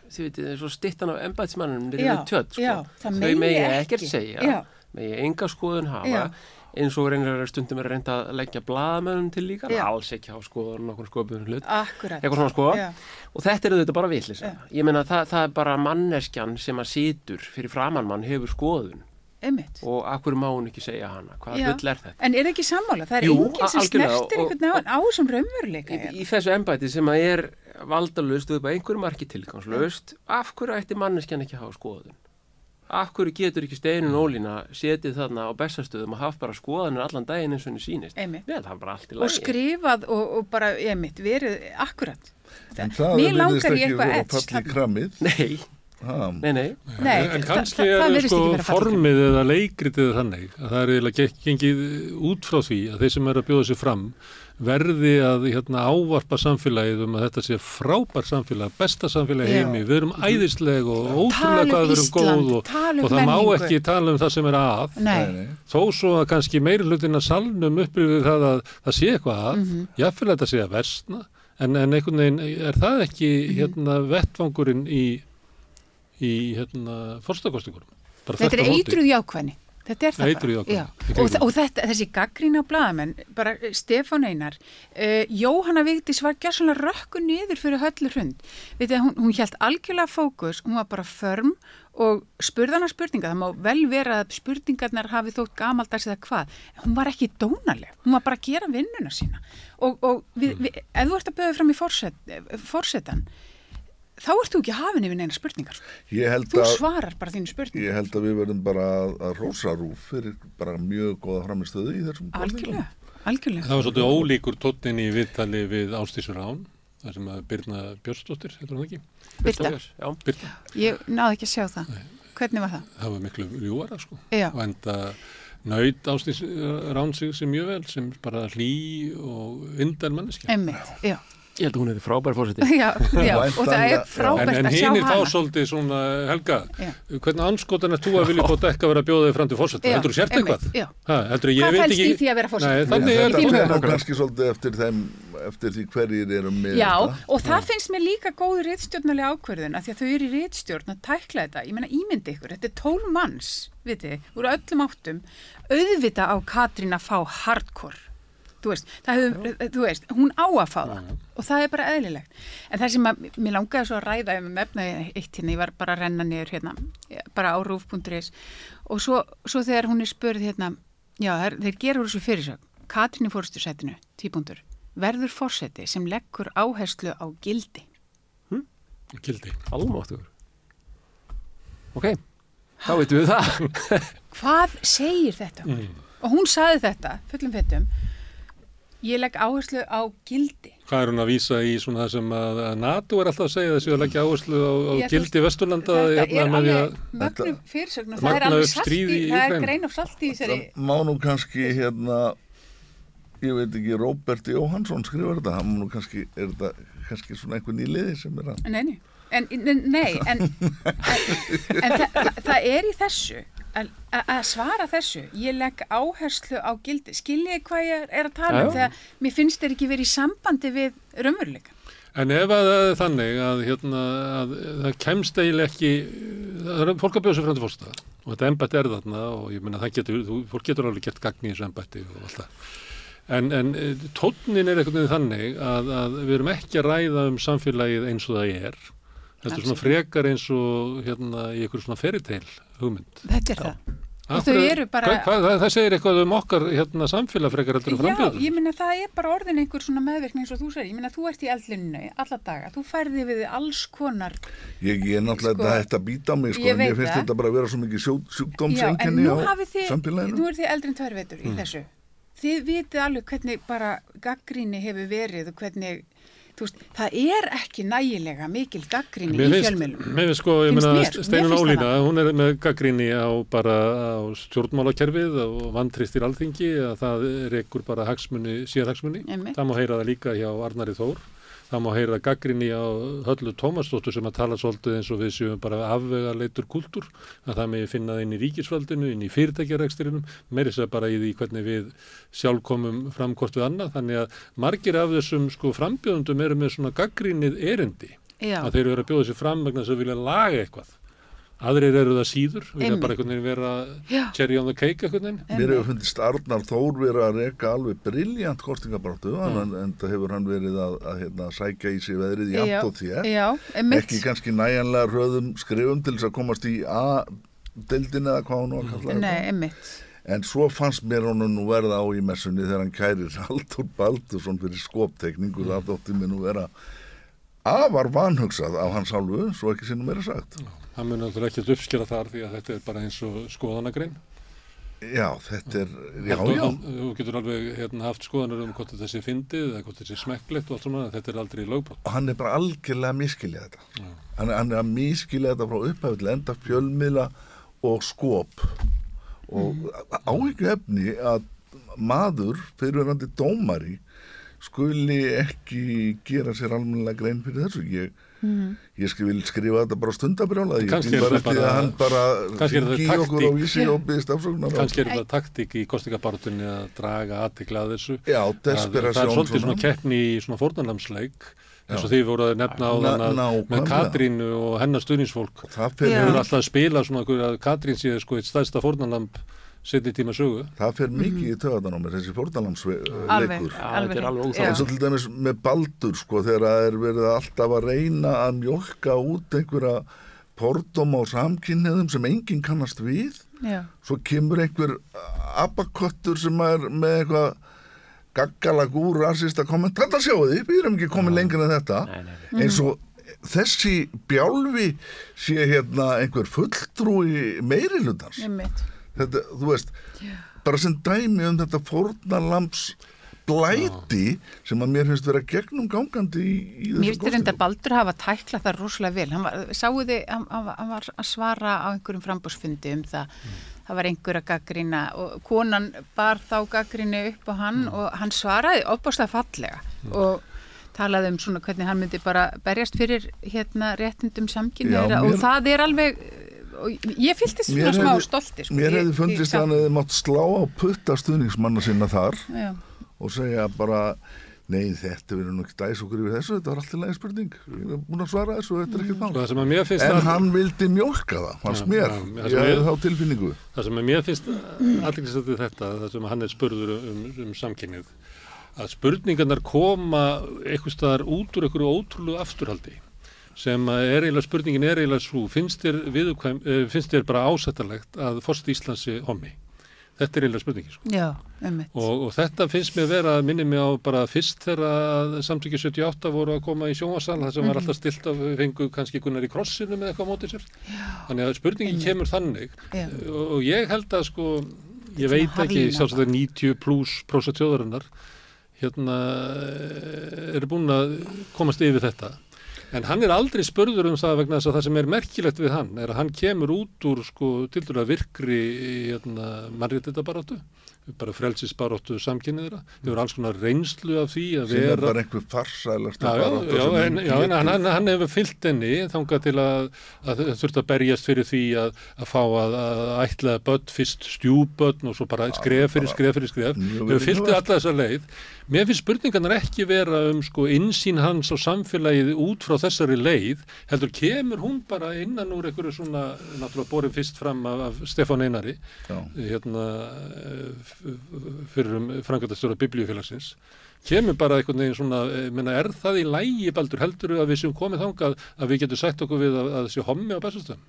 þið veitir, svo styttan af embættismannum niður tjöld, þau megi ekkert segja, megi enga skoðun hafa, eins og reynir stundum er reynd að leggja blaðamönnum til líka, alls ekki hafa skoðun okkur skoðbunum hlut, eitthvað svona og þetta er auðvitað bara vitleysa. Ég meina það er bara manneskjan sem að situr fyrir framan mann hefur skoðun. Einmitt. Og af hverju má hún ekki segja hana? Hvaða bull er þetta? En er ekki sammála? Það er enginn sem snertir einhvern á sem raunveruleika. Í þessu embætti sem að er valdalaust og upp á einhverju marki tilgangslaust, af hverju ætti manneskjan ekki að hafa skoðun? Af hverju getur ekki Steinunn Ólína setið þarna á Bessastöðum og haft bara skoðanir allan daginn eins og henni sýnist? Það er bara allt í lagi. Og skrifað og bara, verið akkurat. En það verðist ekki vera að falla í krammið. Nei. Nei. En kannski er formið eða leikritið þannig að það er eiginlega gengið út frá því að þeir sem eru að bjóða sig fram verði að ávarpa samfélagið að þetta sé frábær samfélag, besta samfélag heimi, við erum æðisleg og ótrúlega hvað við erum góð og það má ekki tala það sem að. Þó svo að kannski meiri hlutin að salnum upplifir það að það sé eitthvað að, jafnvel þetta sé að versna, en einhvern veginn það ekki vettvangurinn í forsetakosningunum. Þetta eitruð jákvæðni. Þetta það bara. Og þessi gagnrýni á blaðamenn, bara Stefán Einar, Jóhanna Vigdís var gjörsamlega rökku niður fyrir Höllu Hrund. Hún hélt algjörlega fókus, hún var bara förm og spurði hana spurninga. Það má vel vera að spurningarnar hafi þótt gamaldags eða hvað. Hún var ekki dónaleg, hún var bara að gera vinnuna sína. Og ef þú ert að bjóða fram í forsetan, þá ert þú ekki hafinn yfir neina spurningar. Þú svarar bara þínu spurningar. Ég held að við verðum bara að rósa RÚV fyrir bara mjög góða framistöðu í þessum algjörlega. Það var svolítið ólíkur tónn í viðtali við Ásdísi Rán, þar sem að Birna Björnsdóttir, heitir hún ekki? Birta. Ég náði ekki að sjá það. Nei. Hvernig var það? Það var miklu ljúara, sko. Já. Og enda naut Ásdísi Rán sig sem mjög vel, sem bara hlý og indar manneskja. Einmitt, já. Ég held að hún er frábær fórseti. Já, og það frábært að sjá hana. En hinir fá svolítið svona, Helga, hvernig anskotan er þú að vilja fótt ekki að vera að bjóða þig fram til fórseta? Heldur þú sért eitthvað? Hvað fælst í því að vera fórseta? Nei, þannig það er kannski svolítið eftir því hverjir eru með þetta. Já, og það finnst mér líka góð ritstjórnarlega ákvörðun, af því að þau eru í ritstjórn að tækla þetta. Ég meina, ímyndi ykkur, þetta er 12 manns, vitið, úr öllum áttum, auðvita á Katrín að fá hardcore. Þú veist, hún á að fá það og það er bara eðlilegt. En það sem mér langaði svo að ræða efnaði eitt ég var bara að renna niður bara á rúf.is og svo þegar hún er spurð þeir gera úr þessu fyrirsögn, Katrín í forystusætinu, verður forseti sem leggur áherslu á gildi. Gildi. Almáttugur. Ok, þá veitum við það. Hvað segir þetta? Og hún sagði þetta, fullum fettum, ég legg áherslu á gildi. Hvað er hún að vísa í svona það sem að NATO er alltaf að segja þessu að leggja áherslu á gildi Vesturlanda? Þetta er alveg mögnum fyrirsögn og það er alveg salti, það er grein af salti í þessari. Það má nú kannski ég veit ekki, Róbert Jóhannsson skrifar þetta, hann nú kannski, er þetta kannski svona einhvern í liði sem er að... Nei, en það er í þessu að svara þessu, ég legg áherslu á gildi, skiljið hvað ég er að tala um þegar mér finnst þeir ekki verið í sambandi við raunveruleika. En ef að það er þannig að það kemst eiginlega ekki, það er fólk að bjóða sig fram til forseta og þetta embætti er þarna og ég meina fólk getur alveg gert gagn í þessu embætti og allt það. En tónnin er einhvern veginn þannig að við erum ekki að ræða samfélagið eins og það er. Þetta er svona frekar eins og í einhver svona fairytale hugmynd. Þetta er það. Og þau eru bara... Það segir eitthvað okkar samfélag frekar heldur frambjóðum. Já, ég meina það er bara orðin einhver svona meðvirkni eins og þú segir. Ég meina þú ert í eldlunni alla daga. Þú færði við alls konar... Ég er náttúrulega þetta býta á mig, en ég finnst þetta bara að vera svo mikið sjúkdómseinkenni á samfélaginu. Nú er þið eldri en 2 vetur í þessu. Þið vitið alveg hvernig bara gagnrýni hefur verið og hvernig... það er ekki nægilega mikil gagnrýni í fjölmiðlum. Mér finnst ég meina Steinunn Ólína, hún er með gagnrýni á stjórnmálakerfið og vantristir Alþingi að það rekur bara sérhagsmuni. Það má heyra það líka hjá Arnari Þór. Það má heyra gagnrýni á Höllu Tómasdóttur sem að tala svolítið eins og við séum bara afvegaleitur kúltúr, að það megi finna það inn í ríkisvaldinu, inn í fyrirtækjarekstrinum, meira þess að bara í því hvernig við sjálf komum fram hvort við annað, þannig að margir af þessum frambjóðundum eru með svona gagnrýnið erindi, að þeir eru að bjóða sér fram vegna þess að vilja laga eitthvað. Aðrir eru það síður, vilja bara einhvern veginn vera cherry on the cake einhvern veginn. Mér hefur fundist Arnar Þór verið að reka alveg briljant kostingabaráttu, en það hefur hann verið að sækja í sig veðrið jafnt og þér. Ekki kannski nægjanlega hröðum skrifum til þess að komast í A-deildin eða hvað hann var að kalla þetta. En svo fannst mér honum nú verða á í messunni þegar hann kærir Halldór Baldursson fyrir skoptekningu, það þótti mér nú vera afar vanhugsað af hans hálfu, svo ekki sinnum meira sagt. Það mun náttúrulega ekki uppskera þar því að þetta er bara eins og skoðanagrein. Já, þetta er, já. Þú getur alveg haft skoðanir hvort þetta sé fyndið eða hvort þetta sé smekklegt og allt svona, þetta er aldrei lögbrot. Og hann er bara algjörlega að miskilja þetta. Hann er að miskilja þetta frá upphafið til enda fjölmiðla og skop. Og áhyggjuefni að maður, fyrirverandi dómari, skuli ekki gera sér almennilega grein fyrir þessu. Ég vil skrifa þetta bara stundabrjála. Kannski er það okkur á vísi og byggðist afsögnar. Kannski er það taktík í kosningabaráttunni að draga athygli að þessu. Já, desperasjón. Það er svolítið svona keppni í svona fórnarlamsleik, eins og þið voru að nefna á þann með Katrínu og hennar stuðningsfólk. Það er alltaf að spila svona að Katrín sé sko eitt stærsta fórnarlamb seinni tíma sögu. Það fer mikið í töðan á mér, þessi fórnarlamsleikur. Alveg. En svo til dæmis með Baldur, sko, þegar það er verið alltaf að reyna að mjólka út einhverja fordóma og samkynhneigðum sem enginn kannast við. Já. Svo kemur einhver abaköttur sem er með eitthvað gaggalagúr rasista komment. Þetta sjáu þið, við erum ekki komin lengur en þetta. Eins og þessi bjálfi sé einhver fulltrúi meirihlutans. Þetta, þú veist, bara sem dæmi þetta fórnarlambs blæti sem að mér finnst vera gegnum gangandi í þessu Mér finnst reyndar Baldur hafa tæklað það rosalega vel. Hann var að svara á einhverjum framboðsfundi það. Það var einhver að gagnrýna og konan bar þá gagnrýni upp á hann og hann svaraði ofboðslega fallega og talaði svona hvernig hann myndi bara berjast fyrir réttindum samkynhneigðra og það er alveg og ég fylltist svona smá stolti sko. Mér hefði fundist að hann hefði mátt slá á putta stuðningsmanna sinna þar og segja bara nei, þetta verður nú ekki dæs okkur yfir þessu, þetta var alltaf lægi spurning ég hef búin að svara þessu og þetta er ekkert mál en hann vildi mjólka það fannst mér, ég hefði þá tilfinningu Það sem mér finnst athyglisvert við þetta, það sem hann er spurður samkynhneigð að spurningarnar koma einhvers staðar út úr einhverju ótrúlegu afturhaldi sem spurningin er eiginlega svo, finnst þér bara ásættanlegt að forseti Íslands sé hommi? Þetta er eiginlega spurningin, sko. Já, einmitt. Og þetta finnst mér vera að minni mig á bara fyrst þegar Samtökin 78 voru að koma í sjónvarpssal, það sem var alltaf stilt af fengu kannski Gunnar í krossinu með eitthvað á móti sér. Þannig að spurningin kemur þannig og ég held að sko, ég veit ekki, sjálfsagt 90+% þjóðarinnar eru búin að komast yfir þetta. En hann er aldrei spurður það vegna þess að það sem er merkilegt við hann er að hann kemur út úr sko tildulega virkri mannréttindabaráttu, bara frelsisbaráttu samkynhneigðra. Þau eru alls konar reynslu af því að vera... Sem er bara einhver farsælasta baráttu. Já, en hann hefur fylgt henni þangað til að þurft að berjast fyrir því að fá að ætla börn, fyrst stjúbörn og svo bara skref fyrir skref. Hefur fylgt alla þessa leið. Mér finnst spurningarnar ekki vera sko innsýn hans á samfélagið út frá þessari leið, heldur kemur hún bara innan úr einhverju svona, náttúrulega borin fyrst fram af Stefán Einari, fyrir framkvæmdastjóra Biblíufélagsins, kemur bara einhvern veginn svona, er það í lagi Baldur, heldurðu að við séum komið þangað að við getum sætt okkur við að sé hommi á Bessastöðum?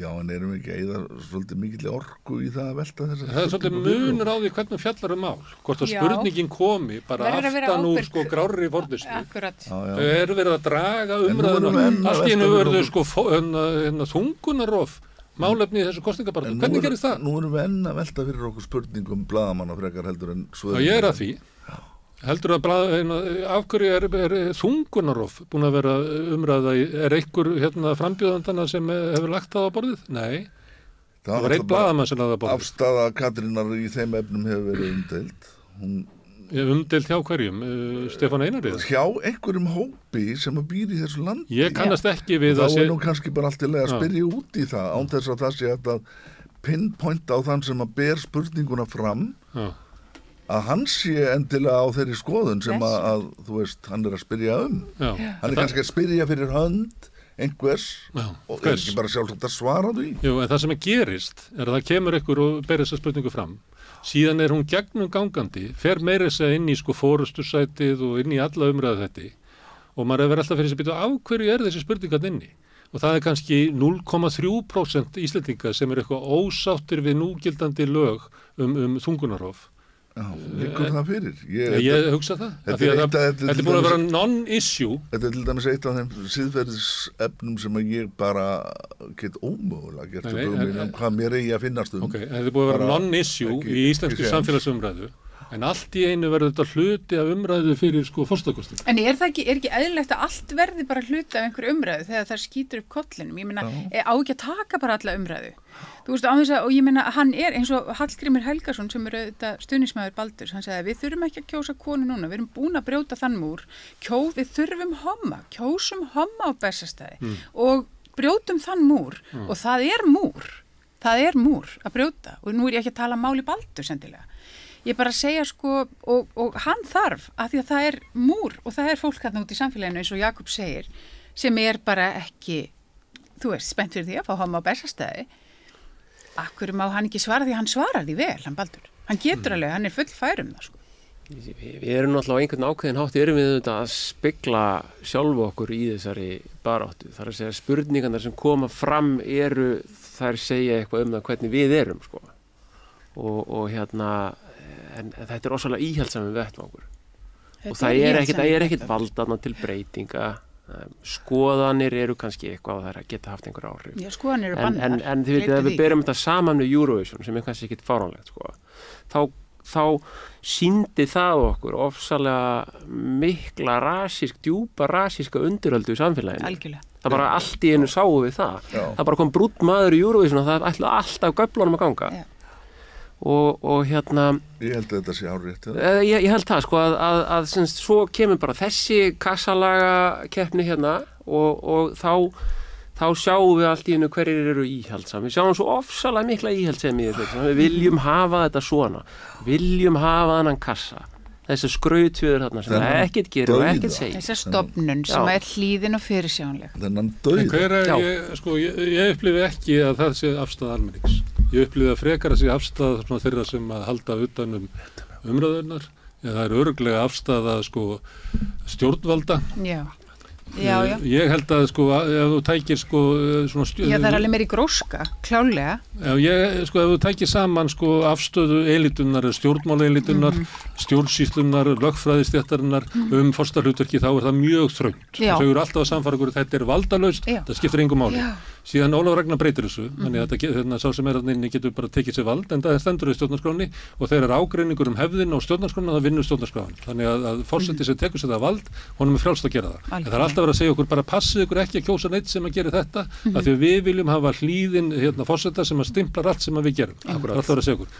Já, en erum við ekki að eyða svolítið mikill orku í það að velta þess að... Það er svolítið munur á því hvernig fjallar mál. Hvort að spurningin komi bara aftan úr sko grárri fornustu. Akkurat. Er verið að draga umræðuna. Allt í einu verður sko þungunarof málefni í þessu kosningabaráttu. Hvernig gerist það? Nú erum við enn að velta fyrir okkur spurningum blaðamanna frekar heldur en svöðum. Já, ég er að því. Heldur af hverju er þungunarof búin að vera umræða er einhver frambjóðandana sem hefur lagt það á borðið? Nei, það var einn blaðamann sem lagði á borðið. Afstaða Katrínar í þeim efnum hefur verið umdeild. Umdeild hjá hverjum? Stefán Einari? Hjá einhverjum hópi sem að býr í þessu landi. Ég kannast ekki við að þá nú kannski bara allt í lagi að spyrja út í það án þess að það sé að pinpointa á þann sem að ber spurninguna fram. Að hann sé endilega á þeirri skoðun sem að þú veist, hann er að spyrja hann er kannski að spyrja fyrir hönd einhvers og er ekki bara sjálfsagt að svara því. Jú, en það sem gerist er að það kemur ykkur og ber þessa spurningu fram síðan er hún gegnum gangandi fer meira þess að inn í sko forustursætið og inn í alla umræðu þetta og maður er verið alltaf fyrir þess að byrja af hverju er þessi spurningat inni og það er kannski 0,3% Íslendinga sem er eitthvað ósáttir við núgildandi lög þungunarof. Já, liggur það fyrir? Ég hugsa það. Þetta er búin að vera non-issue. Þetta er til dæmis eitt af þeim siðferðisefnum sem ég bara get ómögulega gert að hvað mér eigi að finnast Þetta er búin að vera non-issue í íslenski samfélagsumræðu en allt í einu verður þetta hluti af umræðu fyrir sko forsetakosningar. En er ekki eðlilegt að allt verði bara hluti af einhverju umræðu þegar það skýtur upp kollinum? Ég meina, á ekki að taka bara alla umræðu? Þú veist, á þess að, og ég meina, hann eins og Hallgrímur Helgason sem þetta stuðningsmaður Baldurs, hann sagði við þurfum ekki að kjósa konu núna, við erum búin að brjóta þann múr, við þurfum kjósum homma á Bessastæði og brjótum þann múr og það er múr að brjóta og nú er ég ekki að tala máli Baldurs endilega. Ég bara segja sko, og hann þarf, af því að það er múr og það er fólk þarna út í samfélaginu eins og Jakob segir, sem er bara ekki, þú veist, spennt fyrir því að fá homma á Bessastæði. Akkur má hann ekki svara því hann svarar því vel, hann Baldur. Hann getur alveg, hann er full fær það sko. Við erum náttúrulega á einhvern ákveðin hátt erum við þetta að spegla sjálfu okkur í þessari baráttu. Það er að segja spurningarnar sem koma fram þær segja eitthvað það hvernig við erum sko. Og en þetta er ósvalega íhaldsamur vettvangur. Og það er ekkert valdarna til breytinga. Skoðanir eru kannski eitthvað að það geta haft einhver áhrif. Já, skoðanir eru bannar. En þið veitir að við berum þetta saman með Eurovision sem er kannski ekkert fáránlegt sko. Þá sýndi það okkur ofsalega mikla djúpa rasíska undiröldu í samfélaginu. Algjörlega. Það bara allt í einu sáum við það. Já. Það bara kom brúnn maður í Eurovision og það ætlaði alltaf göflunum að ganga. Já. Og ég held að þetta sé árétt. Ég held það sko að svo kemur bara þessi kassalaga keppni og þá sjáum við allt í einu hverjir eru íhaldsam. Við sjáum svo ofsalega mikla íhaldsemi í þetta. Við viljum hafa þetta svona. Viljum hafa þennan kassa. Þessi skrautfjöður þarna sem ekkert gerir og ekkert segir. Þessi stofnun sem er hlýðin og fyrirsjánleg. Þennan dauða. Ég upplifi ekki að það sé afstæða almennings. Ég upplifi að frekar að sé afstæða þeirra sem að halda utan umræðurnar. Það er örugglega afstæða stjórnvalda. Já. Ég held að ef þú tækir svona Já, það er alveg meiri gróska, klálega. Já, ef þú tækir saman afstöðu elitunar, stjórnmálaelitunar, stjórnsýslunar, lögfræðistéttarinnar forsetahlutverki, þá er það mjög þröngt. Þau eru alltaf að samfara ykkur, þetta er valdalaust, það skiptir engu máli. Síðan Ólafur Ragnar breytir þessu, þannig að sá sem þarna inni getur bara tekið sér vald, en það stendur í stjórnarskránni og þegar ágreiningur hefðina og stjórnarskrána, það vinnur stjórnarskráin. Þannig að forseti sem tekur sér það vald, honum er frjálst að gera það. En það er alltaf verið að segja okkur bara passið ykkur ekki að kjósa neitt sem að gera þetta, af því að við viljum hafa hlýðin forseta sem að stimplar allt sem að við gerum. Það er alltaf verið að segja okkur.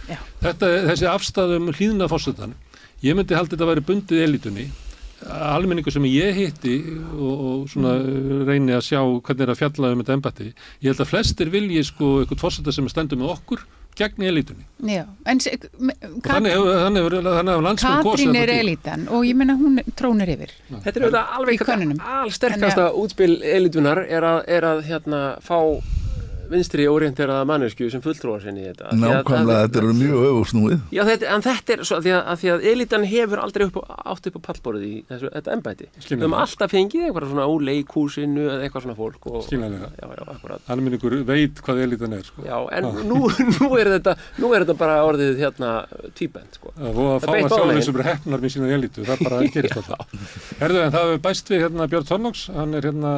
Þessi afstæðum hlýðina forsetan, ég myndi halda þetta væri bundið elitunni. Almenningu sem ég hitti og svona reyni að sjá hvernig er að fjalla þetta embætti. Ég held að flestir vilji eitthvað forseta sem stendur með okkur gegn elitunni. Já, en þannig hefur landsmenn kosið. Katrín er elitan og ég meina hún trónir yfir. Þetta er auðvitað alveg allsterkasta útspil elitunar er að fá vinstri orienteraða mannesku sem fulltrúar sinni í þetta. Nákvæmlega, þetta eru mjög öfugsnúið. Já, en þetta er svo að því að elitan hefur aldrei átt upp á pallborðið í þetta embætti. Við höfum alltaf fengið eitthvað svona úr leikhúsinu eða eitthvað svona fólk. Skiljanlega. Já, akkurat. Almenningur veit hvað elitan er. Já, en nú er þetta bara orðið tvíbent. Það fá að sjá þessum heppnar með sína elitu, það bara gerist alltaf. Herðu, en það hefur bæst við Björn Þorláks, hann er þetta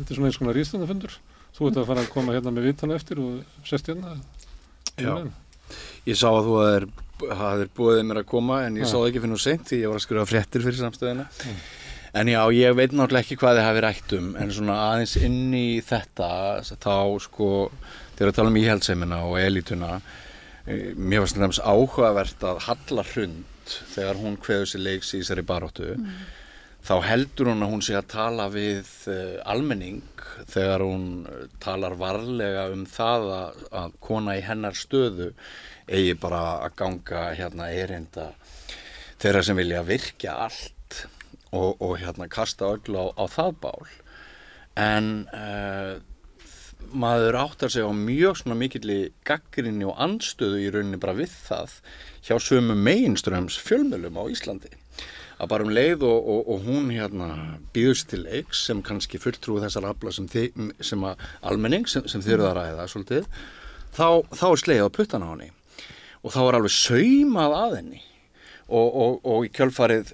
er svona eins konar ríðstandafundur. Þú ert að fara að koma með vitan eftir og sest Já, ég sá að þú hafðir búið mér að koma en ég sá það ekki fyrir nú seint því ég var að skrifa fréttir fyrir samstöðina. En já, ég veit náttúrulega ekki hvað þið hafi rætt en svona aðeins inn í þetta þá þegar að tala íhaldssemina og elituna mér var svona áhugavert að Halla Hrund þegar hún kveður sér leiks í þessari baráttu þá heldur hún að hún sé að tala við almenning þegar hún talar varlega það að kona í hennar stöðu eigi bara að ganga erinda þeirra sem vilja virkja allt og kasta öllu á það bál. En maður áttar sig á mjög svona mikilli gagnrýni og andstöðu í rauninni bara við það hjá sömu meginströms fjölmiðlum á Íslandi. Að bara leið og hún býður sér til leiks sem kannski fulltrúi þessar afla sem að almenning sem þið eru að ræða svolítið, þá er slegið á puttana á henni og þá er alveg saumað að henni og í kjölfarið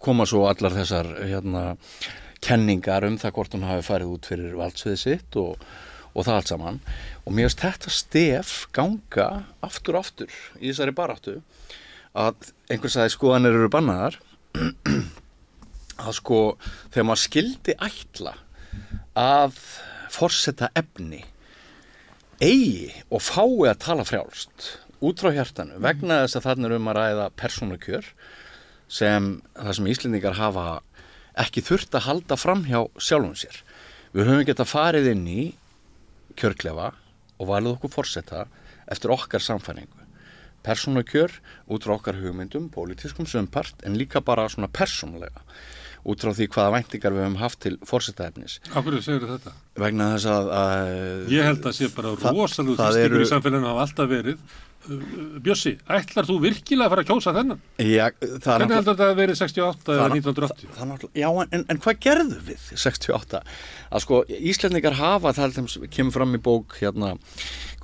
koma svo allar þessar kenningar það hvort hún hafi farið út fyrir valdsviðið sitt og það allt saman og mér finnst þetta stef ganga aftur í þessari baráttu að einhver sagði skoðanir eru bannaðar að sko þegar maður skildi ætla að forseta efni eigi og fái að tala frjálst út frá hjartanu vegna þess að þarna að ræða persónukjör sem það sem Íslendingar hafa ekki þurft að halda fram hjá sjálfum sér. Við höfum getað farið inn í kjörklefa og valið okkur forseta eftir okkar samfæringu. Persónukjör út frá okkar hugmyndum, pólitískum sumpart, en líka bara svona persónulega út frá því hvaða væntingar við höfum haft til forsetaefnis. Af hverju segir þetta? Vegna þess að ég held að sé bara rosalega þrýstingur í samfélaginu hafa alltaf verið. Bjössi, ætlar þú virkilega að fara að kjósa þennan? Já, hvernig heldur þetta að verið 68 eða 1980? Já, en hvað gerðu við 68? Að sko, Íslendingar hafa, það kemur fram í bók hérna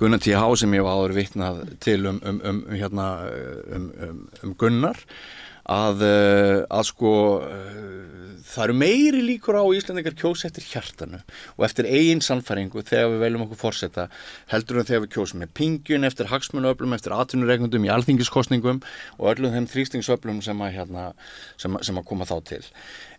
Gunnar T.H. sem ég var áður vitnað til Gunnar að sko það eru meiri líkur á Íslendingar kjósa eftir hjartanu og eftir eigin sannfæringu þegar við veljum okkur forseta heldur en þegar við kjósum með pingjun eftir hagsmunaöflum, eftir atvinnurekendum í alþingiskosningum og öllum þeim þrýstingsöflum sem að koma þá til.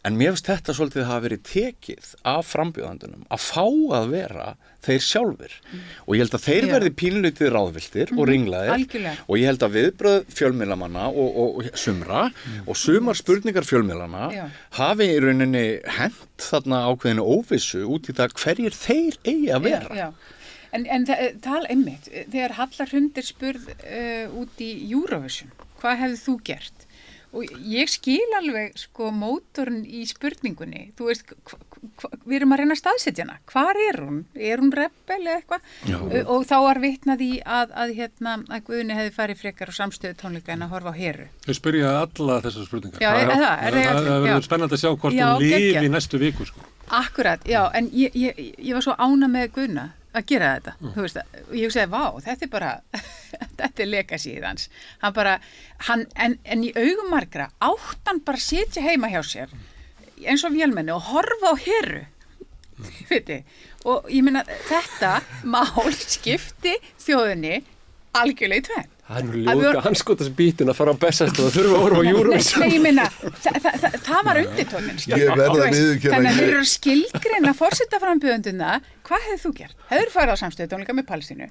En mér finnst þetta svolítið hafa verið tekið af frambjóðandunum að fá að vera þeir sjálfir og ég held að þeir verði pínlítið ráðviltir og ringlaðir og ég held að viðbröð fjölmiðlamanna og sumra og sumar spurningar fjölmiðlana hafi í rauninni hent þarna ákveðinu óvissu út í það hverjir þeir eigi að vera. En tal einmitt, þegar Halla Hrund spurð út í Eurovision, hvað hefði þú gert? Og ég skil alveg sko mótorn í spurningunni, þú veist, við erum að reyna að staðsetja hana, hvar er hún? Er hún rebel eða eitthvað? Og þá var vitnað í að Guðni hefði farið frekar á samstöðu tónleika en að horfa á Heru. Þau spyrja alla þessar spurningar. Já, það verður spennandi að sjá hvort hún lifi í næstu viku sko. Akkurat, já, en ég var svo ánægð með Guðna að gera þetta, þú veist, og ég hugsaði, vá, þetta er bara, þetta er legacyð hans, en í augum margra átt hann bara sitja heima hjá sér, eins og vélmenni og horfa á Heru, veitir, og ég meina, þetta mál skipti þjóðinni algjörlega í tvenn. Það er nú ljóta hanskotast bítun að fara á Bessast og það þurfa að orfa á Eurovision. Nei, ég meina, það var undirtóknin. Ég verða að viðurkenna. Þannig að þeir eru að skilgreina forsetaframbjóðenduna, hvað hefði þú gert? Hefur farið á samstöðu tónleika með Palestínu?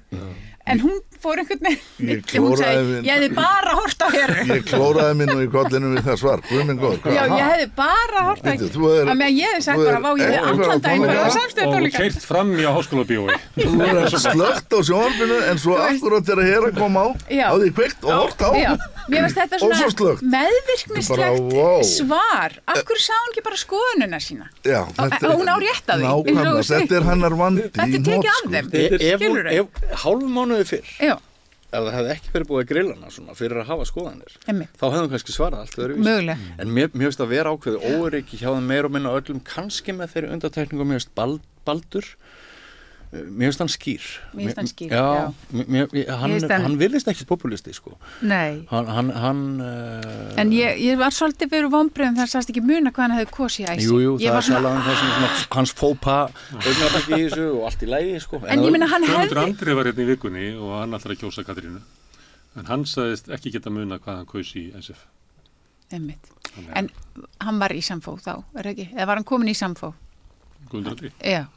En hún fór einhvern veginn, hún segi, ég hefði bara hort á Heru. Ég klóraði minn og í kollinu við það svar, Guð minn góður. Já, ég hefði bara hort á Heru. Að meðan ég hefði sagt bara, vá, ég hefði allan daginn farið á samstöðu tónleika. Og keyrt fram í Háskólabíói. Þú er slögt á sjónvarpinu en svo akkurat þegar Hera kom á, hafði kveikt og hort á. Mér finnst þetta svona meðvirknislegt svar. Af hverju sá hún ekki bara skoðunina sína? Já, hún á rétt að því. Nákvæmlega, þetta er hennar vandi í nótskóla. Ef hálfum mánuði fyrr, ef það hefði ekki verið búið að grilla hana svona fyrir að hafa skoðanir, þá hefðum kannski svarað allt öðruvísi. Mögulega. En mér finnst að vera ákveði óöryggi hjá þeim meira og minna öllum, kannski með þeirri undantekningu, mér finnst Baldur, mér finnst hann skýr. Mér finnst hann skýr, já. Hann virðist ekki populisti, sko. Nei. En ég var svolítið verið vonbrigðum þar sást ekki muna hvað hann hefði kosið í æsi. Jú, það er sjaldan það sem hans fópa augnabæk í þessu og allt í lagi, sko. En ég meina hann hefði... Guðmundur Andri var hérna í vikunni og hann ætlar að kjósa Katrínu. En hann sagðist ekki geta muna hvað hann kaus í SF. Einmitt. En hann var í Samfó þá, er ekki? Eða var hann komin í Samfó? Guðmundur Andri? Já.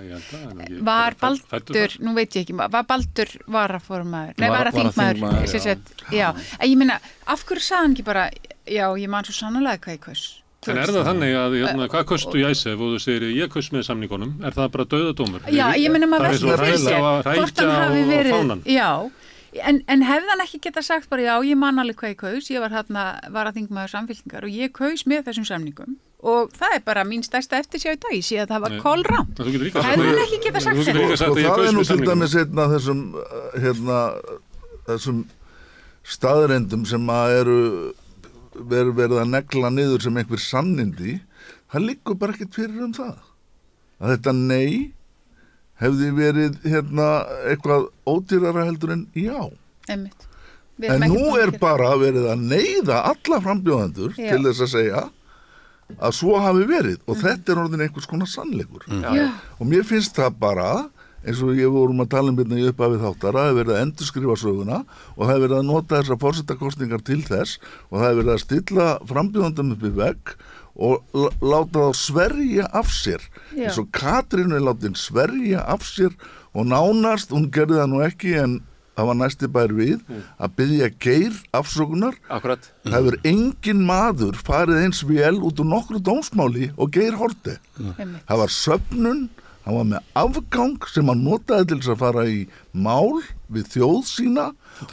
Ég held að. Var Baldur, nú veit ég ekki, var Baldur varaformaður? Nei, varaþingmaður. Já, en ég meina, af hverju sagði hann ekki bara, já, ég man svo sannarlega hvað ég kaus? En er það þannig að, hvað kaustu í ISEF og þú segir, ég kaus með samningunum, er það bara dauðadómur? Já, ég meina, maður veldur fyrir sér, hvort hann hafi verið, já, en hefði hann ekki geta sagt bara, já, ég man alveg hvað ég kaus, ég var varaþingmaður Samfylkingar og ég kaus með þessum samningum. Og það er bara mín stærsta eftirsjá í dag, ég sé að það var kolrámt. Hefði hann ekki geta sagt þetta? Og það er nú til dæmis einn af þessum staðrendum sem að eru verið að negla niður sem einhver sannindi, það liggur bara ekkert fyrir það. Að þetta nei hefði verið eitthvað ódýrara heldur en já. Einmitt. En nú er bara verið að neyða alla frambjóðendur til þess að segja að svo hafi verið og þetta er orðin einhvers konar sannleikur og mér finnst það bara eins og ég vorum að tala hérna í upphafi þáttar, það hefur verið að endurskrifa söguna og það hefur verið að nota þessar forsetakosningar til þess og það hefur verið að stilla frambjóðandum upp í vegg og láta þá sverja af sér. Eins og Katrín er látin sverja af sér og nánast, hún gerði það nú ekki en það var næsti bær við að biðja Geir afsökunar. Akkurat. Það hefur engin maður farið eins vel út úr nokkru dómsmáli og Geir Haarde. Það var söfnun, hann var með afgang sem hann notaði til þess að fara í mál við þjóð sína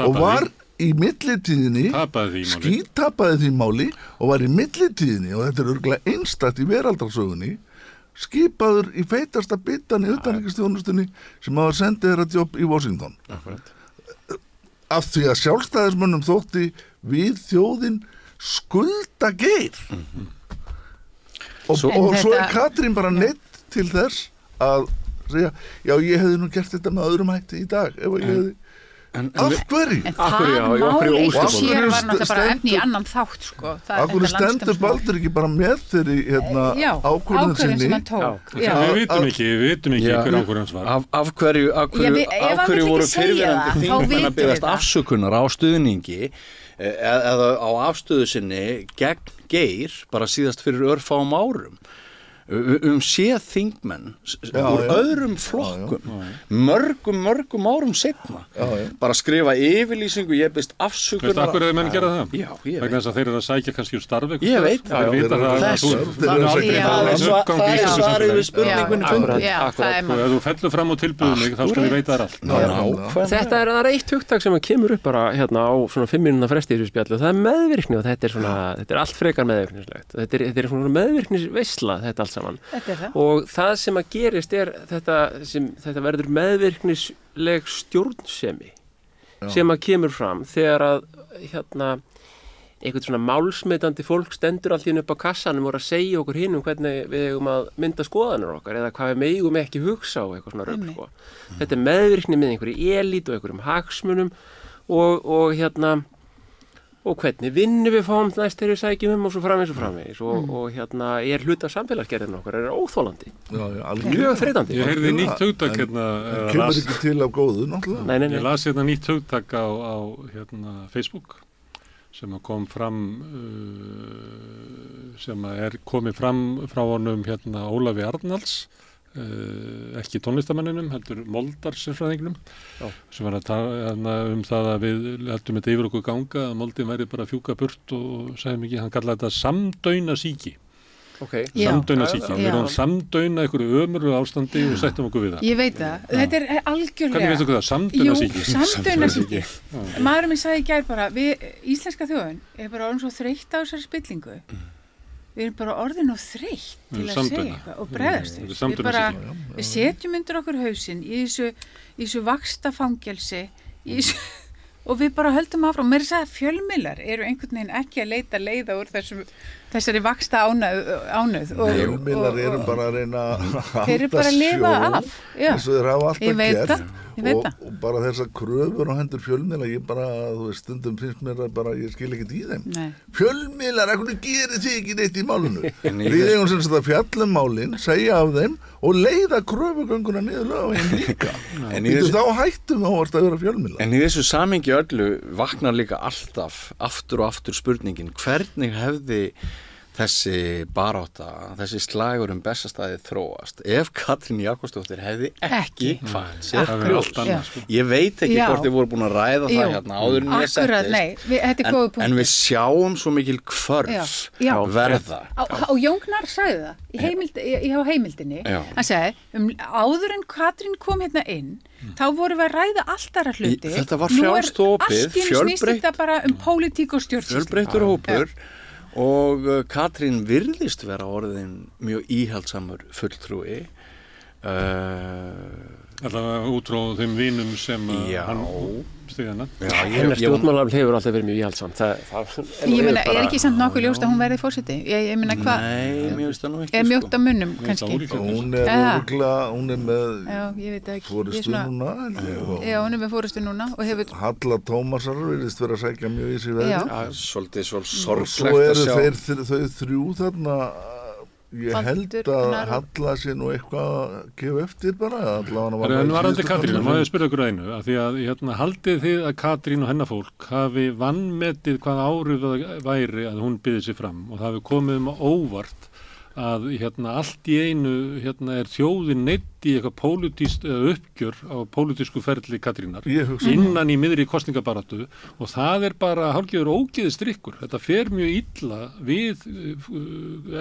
og var í millitíðinni, skítapaði því máli og var í millitíðinni og þetta er örugglega einstakt í veraldarsögunni, skipaður í feitasta bitan í utanríkisþjónustunni sem hafa sendið þeirra jobb í Washington. Akkurat. Af því að sjálfstæðismönnum þótti við þjóðin skulda Geir. Og svo er Katrín bara neitt til þess að segja, já ég hefði nú gert þetta með öðrum hætti í dag ef ég hefði af hverju? En það mál eitt og sér var náttúrulega bara efni í annan þátt sko. Af hverju stendur Baldur ekki bara með þeirri ákvörðun sinni? Sem hann tók. Við vitum ekki hver ákvörðun hans var. Af hverju voru fyrirverandi þingmenn að biðjast afsökunar á stuðningi eða á afstöðu sinni gegn Geir bara síðast fyrir örfáum árum? Séð þingmenn úr öðrum flokkum mörgum árum setna bara skrifa yfirlýsingu ég byrst afsökunar. Veistu af hverju þeir menn gera það? Já, vegna þess að þeir eru að sækja kannski úr starfi. Ég veit það. Það er svarið við spurningunni fundið. Ef þú fellur fram og tilbyður mig þá skal ég veita þér allt. Þetta er eitt hugtak sem kemur upp bara hérna á svona 5 mínútna fresti í þessu spjalli og það er meðvirkni og þetta er allt frekar meðvirknislegt. Þetta er svona meðvirknisveisla þetta allt saman. Og það sem að gerist er þetta verður meðvirknisleg stjórnsemi sem að kemur fram þegar að einhvern svona málsmetandi fólk stendur allt í upp á kassanum og að segja okkur hinum hvernig við eigum að mynda skoðanir okkar eða hvað við megum ekki hugsa á eitthvað svona rugl sko. Þetta er meðvirkni með einhverju elít og einhverjum hagsmunum og hvernig vinnu við fáum næst þegar við sækjum og svo framvegis og er hluti af samfélagsgerðin okkar er óþolandi. Mjög þreytandi. Ég heyrði nýtt hugtak kemur ekki til af góðu náttúrulega. Nei. Ég las nýtt hugtak á Facebook sem kom fram sem er komið fram frá honum Ólafi Arnalds ekki tónlistamanninum, heldur moldarsinnfræðingnum sem var að tala það að við heldum þetta yfir okkur ganga að moldin væri bara að fjúka burt og sagði mikið, hann kallaði þetta samdaunasýki. Samdaunasýki. Við erum samdauna einhverju ömurlegu ástandi og settum okkur við það. Ég veit það. Þetta er algjörlega. Hvernig veistu hvað það? Samdaunasýki. Jú, samdaunasýki. Maðurinn minn sagði í gær bara, íslenska þjóðin er bara orðin svo þreytt á þessari spillingu. Við erum bara orðin og þreytt til að segja eitthvað og bregðast þess. Við setjum undir okkur hausinn í þessu vaxtafangelsi og við bara höldum áfram. Mér er að segja fjölmiðlar eru einhvern veginn ekki að leita leiða úr þessari vaxta ánauð. Fjölmiðlar eru bara að reyna að halda sjó eins og þeir hafa alltaf gert. Og bara þessar kröfur á hendur fjölmiðla, ég bara, stundum finnst mér að bara, ég skil ekkert í þeim. Fjölmiðlar, hvernig gerir þið ekki neitt í málinu? Við eigum sem sagt að fjallum málin, segja af þeim og leiða kröfugönguna niður lögaveginn líka. Þá hættum við ávart að vera fjölmiðlar. En í þessu samhengi öllu vaknar líka alltaf aftur og aftur spurningin, hvernig hefði þessi barátta, þessi slagur Bessastaði þróast ef Katrín Jakobsdóttir hefði ekki kvatt sér brjóst. Ég veit ekki hvort þið voru búin að ræða það áður en ég settist en við sjáum svo mikil hvörf verða. Og Jón Gnarr sagði það í heimildinni. Hann sagði, áður en Katrín kom inn þá vorum við að ræða allt aðra hluti. Þetta var frjálst og opið, allt í snýst þetta bara pólitík og stjórnsýslu. Fjölbreyttur hópur. Og Katrín virðist vera orðin mjög íhaldsamur fulltrúi Alltaf út frá þeim vinum sem hann stíðana. Hennar stjórnmálafl hefur alltaf verið mjög íhaldsamt. Ég meina, er ekki samt nokkuð ljóst að hún verði forseti? Ég meina, hvað? Nei, mér finnst það nú ekki. Er mjótt á munnum, kannski? Hún er með fórustu núna. Já, hún er með fórustu núna. Halla Tómasar virðist vera að sækja mjög í sig veðri. Svolítið svo sorglegt að sjá. Svo eru þau þrjú þarna Ég held að Halla sé nú eitthvað að gefa eftir bara. En varandi Katrín, má ég spyrja ykkur einu, af því að haldið þið að Katrín og hennar fólk hafi vanmetið hvað árið væri að hún byði sig fram og það hafi komið óvart að allt í einu er þjóðin neitt í eitthvað pólitískt uppgjör á pólitísku ferli Katrínar innan í miðri kosningabaráttu og það bara hálfgerður ógeðið strikkur. Þetta fer mjög illa við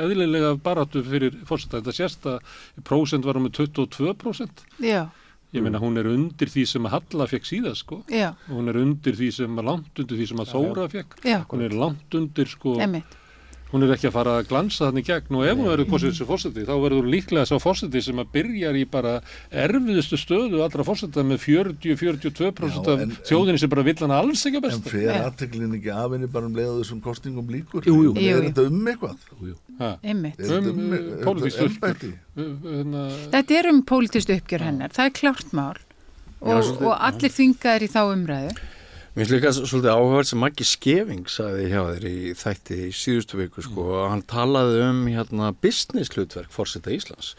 eðlilega baráttu fyrir forseta. Þetta sést að prósent var með 22%. Já. Ég meina hún undir því sem Halla fekk síðast sko. Já. Hún undir því sem langt undir því sem að Þóra fekk. Já. Hún langt undir sko. Hún ekki að fara að glansa þannig gegn og ef hún verður kosið þessu forseti þá verður líklega sá forseti sem að byrjar í bara erfiðustu stöðu allra forseta með 40-42% af þjóðinni sem bara vill hana alls ekki að besta. En fer aðteklin ekki af henni bara leið þessum kostingum líkur? Jú. Er þetta eitthvað? Jú. Einmitt. Pólitískt uppgjör. Þetta pólitískt uppgjör hennar. Það klárt mál og allir þvingaðir í þá umræðu. Mér finnst líka svolítið áhugavert sem Maggi Skeving sagði hjá þér í þætti í síðustu viku sko, og hann talaði business hlutverk forseta Íslands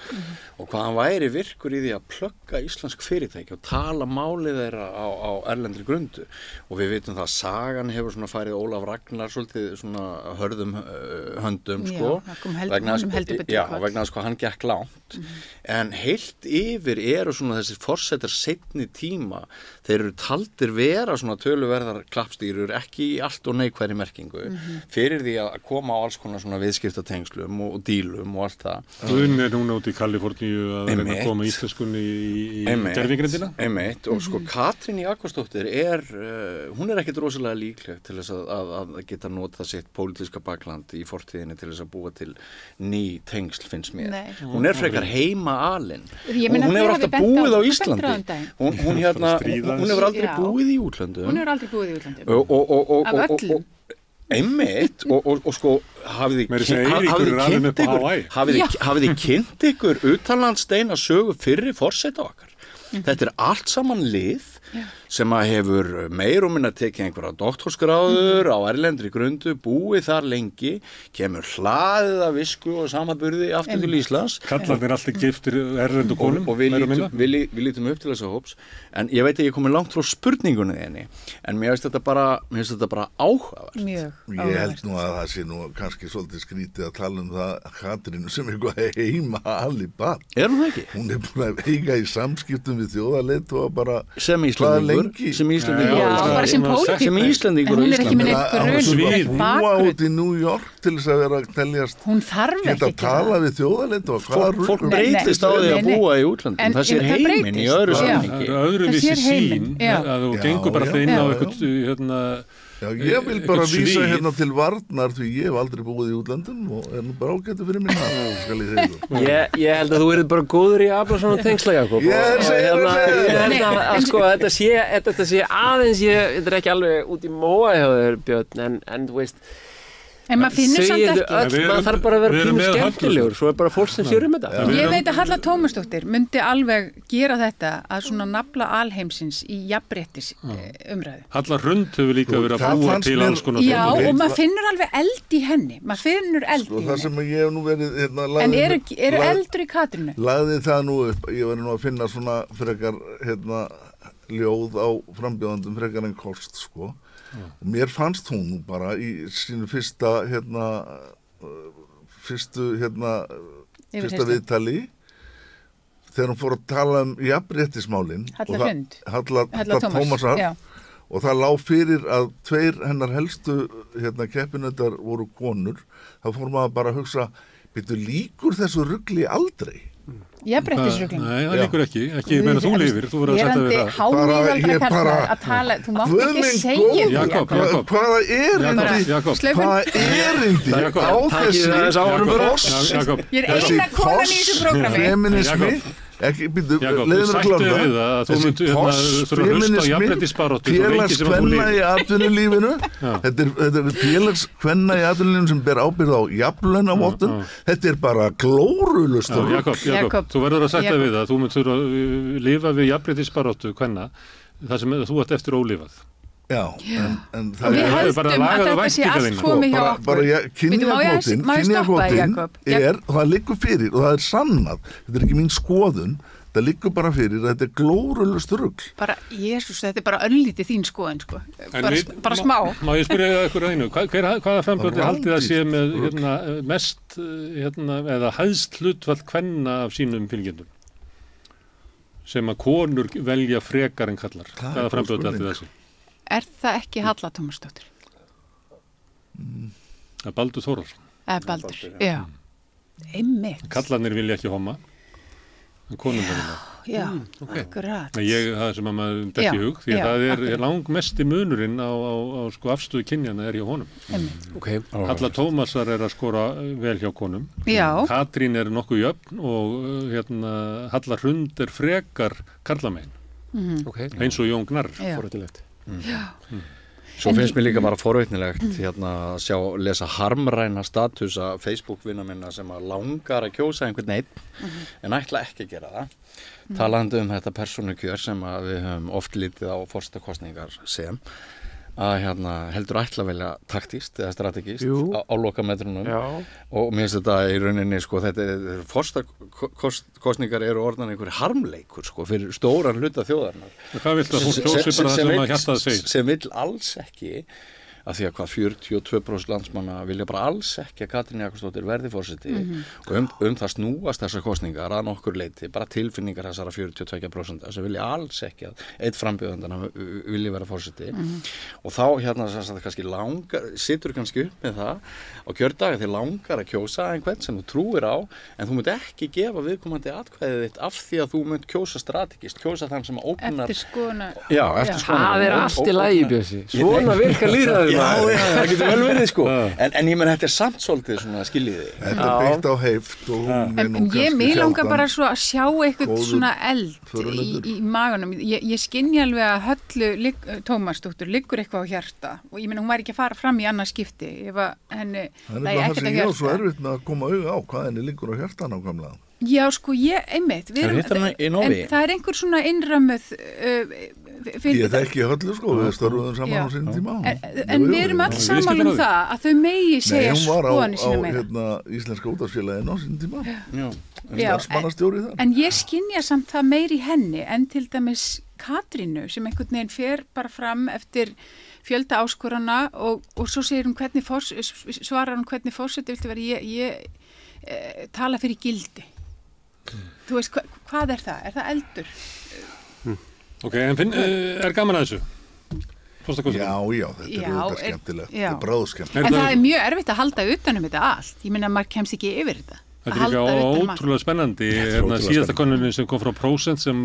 og hvað hann væri virkur í því að plugga íslensk fyrirtæki og tala málið þeirra á erlendri grundu og við vitum það að sagan hefur farið Ólaf Ragnar svolítið hörðum höndum sko, vegna þess hvað hann gekk langt en heilt yfir eru þessir forsetar seinni tíma þeir eru taldir vera töluverðar klappstýrur ekki í allt og neikvæðri merkingu fyrir því að koma á alls konar viðskiptatengslum og dílum og allt það. Hún núna út í Kaliforníu að reyna að koma íslenskunni í gervigrindina. Einmitt og Katrín Jakobsdóttir hún ekkert rosalega líkleg til þess að geta notað sitt pólitíska bakland í fortíðinni til þess að búa til ný tengsl finnst mér. Nei. Hún frekar heima alin. Hún hefur alltaf búið á Íslandi. Hún hefur aldrei búið í útlöndum. Hún hefur aldrei búið í útlöndum. Af öllum. Einmitt og sko hafið þið kynnt ykkur utanlandssteina sögu fyrri forseta okkar. Þetta allt saman lið sem að hefur meir og minna tekið einhverja doktorsgráður á erlendri grundu, búið þar lengi, kemur hlaðið af visku og samanburði aftur til Íslands. Kallarnir alltaf giftir erlendu konum. Og við lítum upp til þessa hóps, en ég veit að ég komið langt frá spurningunni þenni, en mér finnst þetta bara áhugavert. Ég held nú að það sé nú kannski svolítið skrítið að tala það Katrínu sem eitthvað heima alibab. Hún það ekki? Hún búin að eiga í samskiptum við þjóðarleiðtoga bara sem Íslendingur bara sem pólitíkur sem Íslendingur hún ekki með neitt grunn búa út í New York til þess að vera að teljast hún þarf ekki að tala við þjóðarleiðtoga fólk breytist á því að búa í útlöndum það sér heiminn í öðru samhengi öðruvísi sín að þú gengur bara inn á eitthvað Já, ég vil bara vísa til varnar því ég hef aldrei búið í útlöndum og nú bara ágættu fyrir minna skal ég segja Ég held að þú verið bara góður í að afla svona tengsla, Jakob Ég held að sko þetta sé aðeins þetta ekki alveg út í móa hjá þér, Björn en þú veist En maður finnur samt ekki. Maður þarf bara að vera pínu skemmtilegur, svo bara fólk sem sér þetta. Ég veit að Halla Tómasdóttir myndi alveg gera þetta að svona nafla alheimsins í jafnréttis umræðu. Halla Hrund hefur líka verið að búa til alls konar. Já, og maður finnur alveg eld í henni. Maður finnur eld í henni. Það sem ég hef nú verið... En eru eldur í Katrínu? Lagði það nú upp, ég var nú að finna svona frekar, ljóð á frambjóðandum frekar en kost, sko. Og mér fannst hún bara í sínu fyrsta viðtali þegar hún fór að tala jafnréttismálin Halla Tómasar og það lá fyrir að tveir hennar helstu keppinautar voru konur þá fór maður bara að hugsa byrju líkur þessu rugli aldrei Jafnréttisrugling. Nei, það líkur ekki meina þú lifir, þú verður að setja við það. Ég bara að tala, þú mátt ekki segja Jakob. Hvaða erindi á þessi Ég eina konan í þessu prógrami. Feminismi ekki býtu, leiðum að klára þessi feminismi félagskvenna í atvinnulífinu þetta er félagskvenna í atvinnulífinu sem ber ábyrgð á jafnlaunavottun þetta er bara glórulust Jakob, þú verður að setja við það þú myndur að lifa við jafnréttisbaráttu kvenna þar sem þú ert eftir ólifað Já, en það er bara að þetta sé allt komið hjá okkur. Kynjakvótinn það liggur fyrir og það er sannað, þetta er ekki mín skoðun, það liggur bara fyrir að þetta er glórulaust rugl. Bara, Jésús, þetta er bara örlítið þín skoðun, sko. Bara smá. Má ég spyrja ykkur að einu, hvaða frambjóðandi haldið að sé með mest, eða hæðst hlutfall kvenna af sínum fylgjendum? Sem að konur velja frekar en kallar. Hvaða frambjóðandi haldið það sé? Er það ekki Halla Tómasdóttir? Baldur Þórhallsson. Baldur, já. Einmitt. Kallarnir vilja ekki homma, en konur vilja. Já, akkurat. Það sem að maður dekki hug, því að það er langmesti munurinn á sko afstöðu kynjana hjá honum. Okay. Halla Tómasar að skora vel hjá konum. Já. Katrín nokkuð jöfn og Halla Hrund frekar karlamein. Eins og Jón Gnarr. Forréttilegt. Svo finnst mér líka bara forvitnilegt að lesa harmræna status að Facebook-vinna minna sem að langar að kjósa einhvern einn en ætla ekki að gera það. Talandi þetta persónukjör sem að við höfum oft litið á forsetakosningar sem að heldur ætla velja taktíst eða strategíst á lokametrunum og mér finnst þetta í rauninni sko, þetta forsetakosningar eru orðan einhverju harmleikur sko, fyrir stóran hluta þjóðarinnar. Hvað viltu að fólk kjósi bara það sem að hjartað segir? Sem vill alls ekki að því að 42% landsmanna vilja bara alls ekki að Katrín Jakobsdóttir verði forseti og það snúast þessar kosningar að nokkur leyti, bara tilfinningar þessara 42% sem vilja alls ekki að eitt frambjóðandana vilja vera forseti og þá kannski situr kannski upp með það á kjördaga því langar að kjósa einhvern sem þú trúir á en þú munt ekki gefa viðkomandi atkvæðið þitt af því að þú munt kjósa strategist, kjósa þann sem ógnar eftir skoðunar. Það er allt í lagi, Bjössi. Svona virkar lýðræðið. Já, það getur vel verið sko en ég menn þetta er samt svolítið svona skiljiði. Þetta er byggt á heift og mér langar bara svo að sjá eitthvað svona eld í maganum. Ég skynja alveg að Höllu Tómasdóttur liggur eitthvað á hjarta og ég menn hún væri ekki að fara fram í annað skipti ef henni ekkert að hjarta. Það er svo erfitt með að koma auga á hvað henni liggur á hjarta nákvæmlega. Já, sko, einmitt. Það er einhver svona innrömmuð Ég þekki Höllu sko, við störfuðum saman á sínum tíma. En við erum alls saman það að þau megi segja skoðanir sína meira. Hún var á Íslenska útvarpsfélaginu á sínum tíma. Starfsmannastjóri þar. En ég skynja samt það meiri henni en til dæmis Katrínu sem einhvern veginn fer bara fram eftir fjölda áskorana og svo segir hún svarar hún hvernig forseti viltu vera ég tala fyrir gildi. Þú veist, hvað er það? Er það eldur? Ok, en gaman að þessu? Já, þetta er auðvitað skemmtilegt. Þetta er bráðskemmtilegt. En það er mjög erfitt að halda utanum þetta allt. Ég meina, maður kemst ekki yfir þetta. Þetta er líka ótrúlega spennandi. Síðasta konunni sem kom frá Prósent sem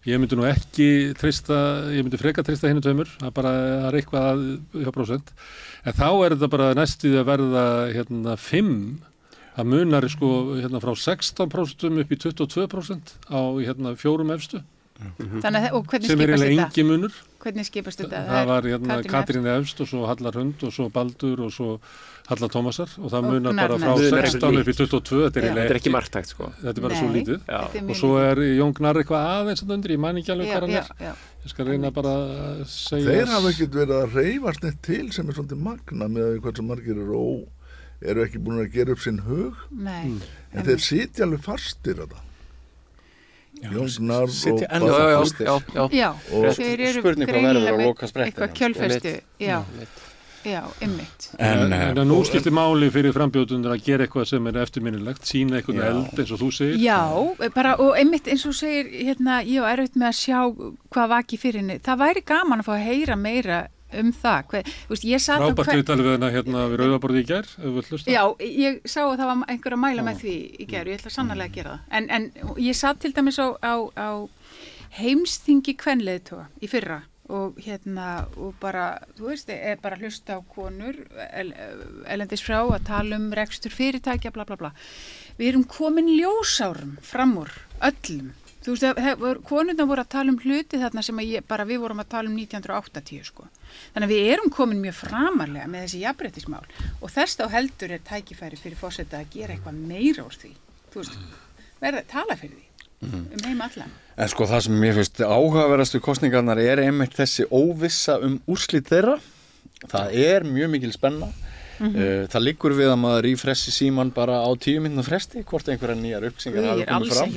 ég myndi nú ekki treysta, ég myndi freka treysta hinum tveimur, það bara er eitthvað hjá Prósent. En þá er þetta bara næstuð að verða 5. Það munar sko frá 16% upp í 22% á 4 efstu. Þannig að, og hvernig sem skipast þetta? Engi munur. Hvernig skipast þetta? Það var Katrín efst og svo Halla Hrund og svo Baldur og svo Halla Tómasar og það munar bara frá 16 upp í 22. Þetta er ekki marktækt sko. Þetta er bara svo lítið. Og svo Jón Gnarr eitthvað aðeins undir, ég man ekki alveg hvað hann er. Ég skal reyna bara að segja. Þeir hafa ekkert verið að reyfast neitt til sem er svolítið magna með hvað sem margir eru ekki búin að gera upp sinn hug. Nei. En þeir sitja alveg fastir þetta. Jón Gnarr og þeir eru greinilega með eitthvað kjölfestu. Já, einmitt. En nú skiptir máli fyrir frambjóðendur að gera eitthvað sem er eftirminnilegt, sína eitthvað eld eins og þú segir. Já, bara og einmitt eins og segir, ég á erfitt með að sjá hvað vaki fyrir henni. Það væri gaman að fá að heyra meira það. Frábært viðtal við við Rauðaborði í gær, ef við hlusta. Já, ég sá að það var einhver að mæla með því í gær og ég ætla sannarlega að gera það. En ég satt til dæmis á heimsþingi kvenleiðtoga í fyrra og bara, þú veist, bara hlusta á konur erlendis frá að tala rekstur fyrirtækja, bla bla bla. Við erum komin ljósárum fram úr öllum. Þú veist, konurna voru að tala hluti þarna sem við vorum að tala 1980 sko. Þannig að við erum komin mjög framarlega með þessi jafnréttismál og þess þá heldur tækifæri fyrir forseta að gera eitthvað meira úr því. Þú veist, tala fyrir því. heim allan. En sko það sem mér finnst áhugaverastu kosningarnar einmitt þessi óvissa úrslit þeirra. Það mjög mikil spenna. Það liggur við að maður refressi síman bara á 10 mínútna fresti hvort einhverja nýjar upplýsingar hafi komið fram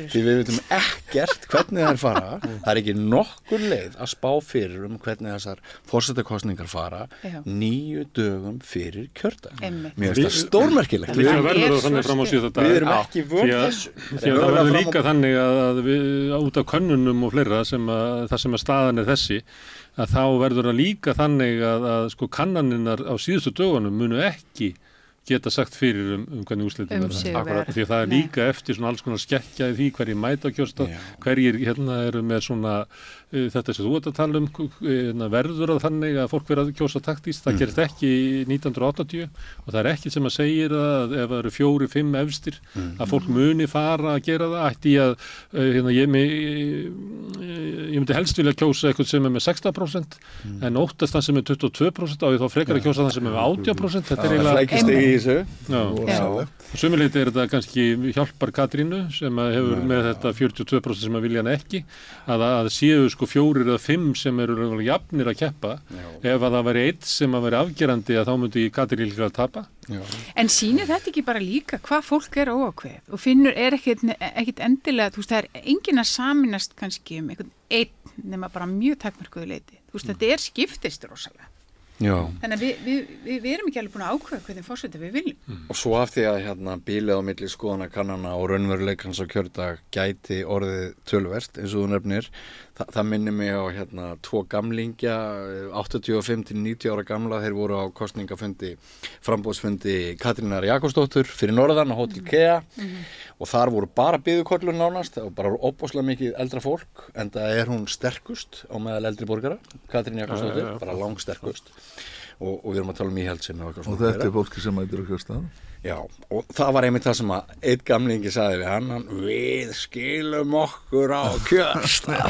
því við veitum ekkert hvernig þær fara. Það ekki nokkur leið að spá fyrir hvernig þessar forsetakosningar fara 9 dögum fyrir kjördag. Mér finnst það stórmerkilegt. Við verður það þannig fram á síðasta dag. Við erum ekki vön þessu. Það verður líka þannig að við út af könnunum og fleira það sem að staðan þessi að þá verður það líka þannig að sko kannaninnar á síðustu dögunum munu ekki geta sagt fyrir hvernig úrslitin verða. Því að það líka eftir svona alls konar skekkja í því hverjir mæta á kjörstað, hverjir eru með svona þetta sem þú ert að tala verður að þannig að fólk verða að kjósa taktískt. Það gerist ekki 1980 og það ekki sem að segir að ef það eru 4-5 efstir að fólk muni fara að gera það. Ætti ég myndi helst vilja kjósa eitthvað sem með 60% en óttast það sem 22% og ég þá frekar að kjósa það sem með 80%. Þetta eiginlega Sumuleyti þetta kannski hjálpar Katrínu sem hefur með þetta 42% sem að vilja hann ekki að séu sko 4 eða 5 sem eru jafnir að keppa. Ef að það væri 1 sem að væri afgerandi að þá myndi Katrín líka að tapa. En sýnir þetta ekki bara líka hvað fólk óákveðið og finnur ekkit endilega, þú veist, það enginn að saminast kannski einhvern einn nema bara mjög takmarkuðu leyti. Þú veist, þetta skiptist rosalega. Já. Þannig að við erum ekki alveg búin að ákveða hvernig forseta við viljum. Og svo af því að bílið á milli skoðanakannana og raunveruleikans á kjördag gæti orðið töluvert eins og þú nefnir. Það minnir mig á 2 gamlingja, 85 til 90 ára gamla, þeir voru á kosningafundi, framboðsfundi Katrínar Jakobsdóttur fyrir norðan á Hótel Kea og þar voru bara biðukollur nánast og bara óbúslega mikið eldra fólk, enda hún sterkust á meðal eldri borgara, Katrín Jakobsdóttur, bara langsterkust og við erum að tala íhaldssemi og þetta fólki sem mætir á kjörstaðan. Já, og það var einmitt það sem að einn gamlingi sagði við hann við skilum okkur á kjörstað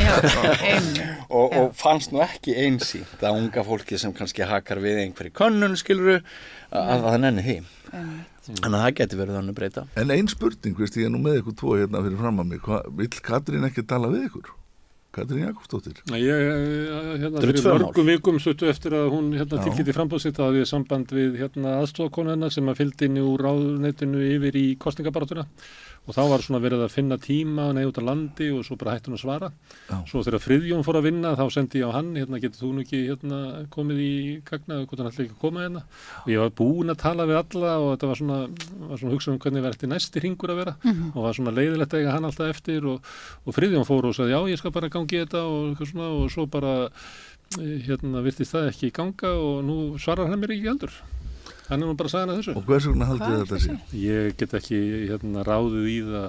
og fannst nú ekki einsýnt það unga fólki sem kannski hakar við einhverju könnun skiluru að það nenni því. Þannig að það geti verið þannig breyta. En ein spurning, veist ég nú með ykkur 2 fyrir fram að mig, vill Katrín ekki tala við ykkur? Katrín Jakobsdóttir. Fyrir mörgum vikum stuttu eftir að hún tilkynnti framboð sitt að við samband við aðstofakonu hennar sem að fylgdi inn úr ráðuneytinu yfir í kosningabaráttuna og þá var svona verið að finna tíma út á landi og svo bara hætti hún að svara. Svo þegar Friðjón fór að vinna þá sendi ég á hann, getur þú nú ekki komið í gagna, hvort hann ætla ekki að koma hérna. Og ég var búinn að tala við alla og þetta var svona hugsað hvernig verði næsti hringur að vera og var svona leiðilegt að eiga hann alltaf eftir og Friðjón fór og sagði já ég skal bara gangi þetta og svo bara virtist það ekki í ganga og nú svarar hann mér ekki heldur. Hann nú bara sagði hann að þessu. Og hvers vegna haldið þetta sé? Ég get ekki ráðið í það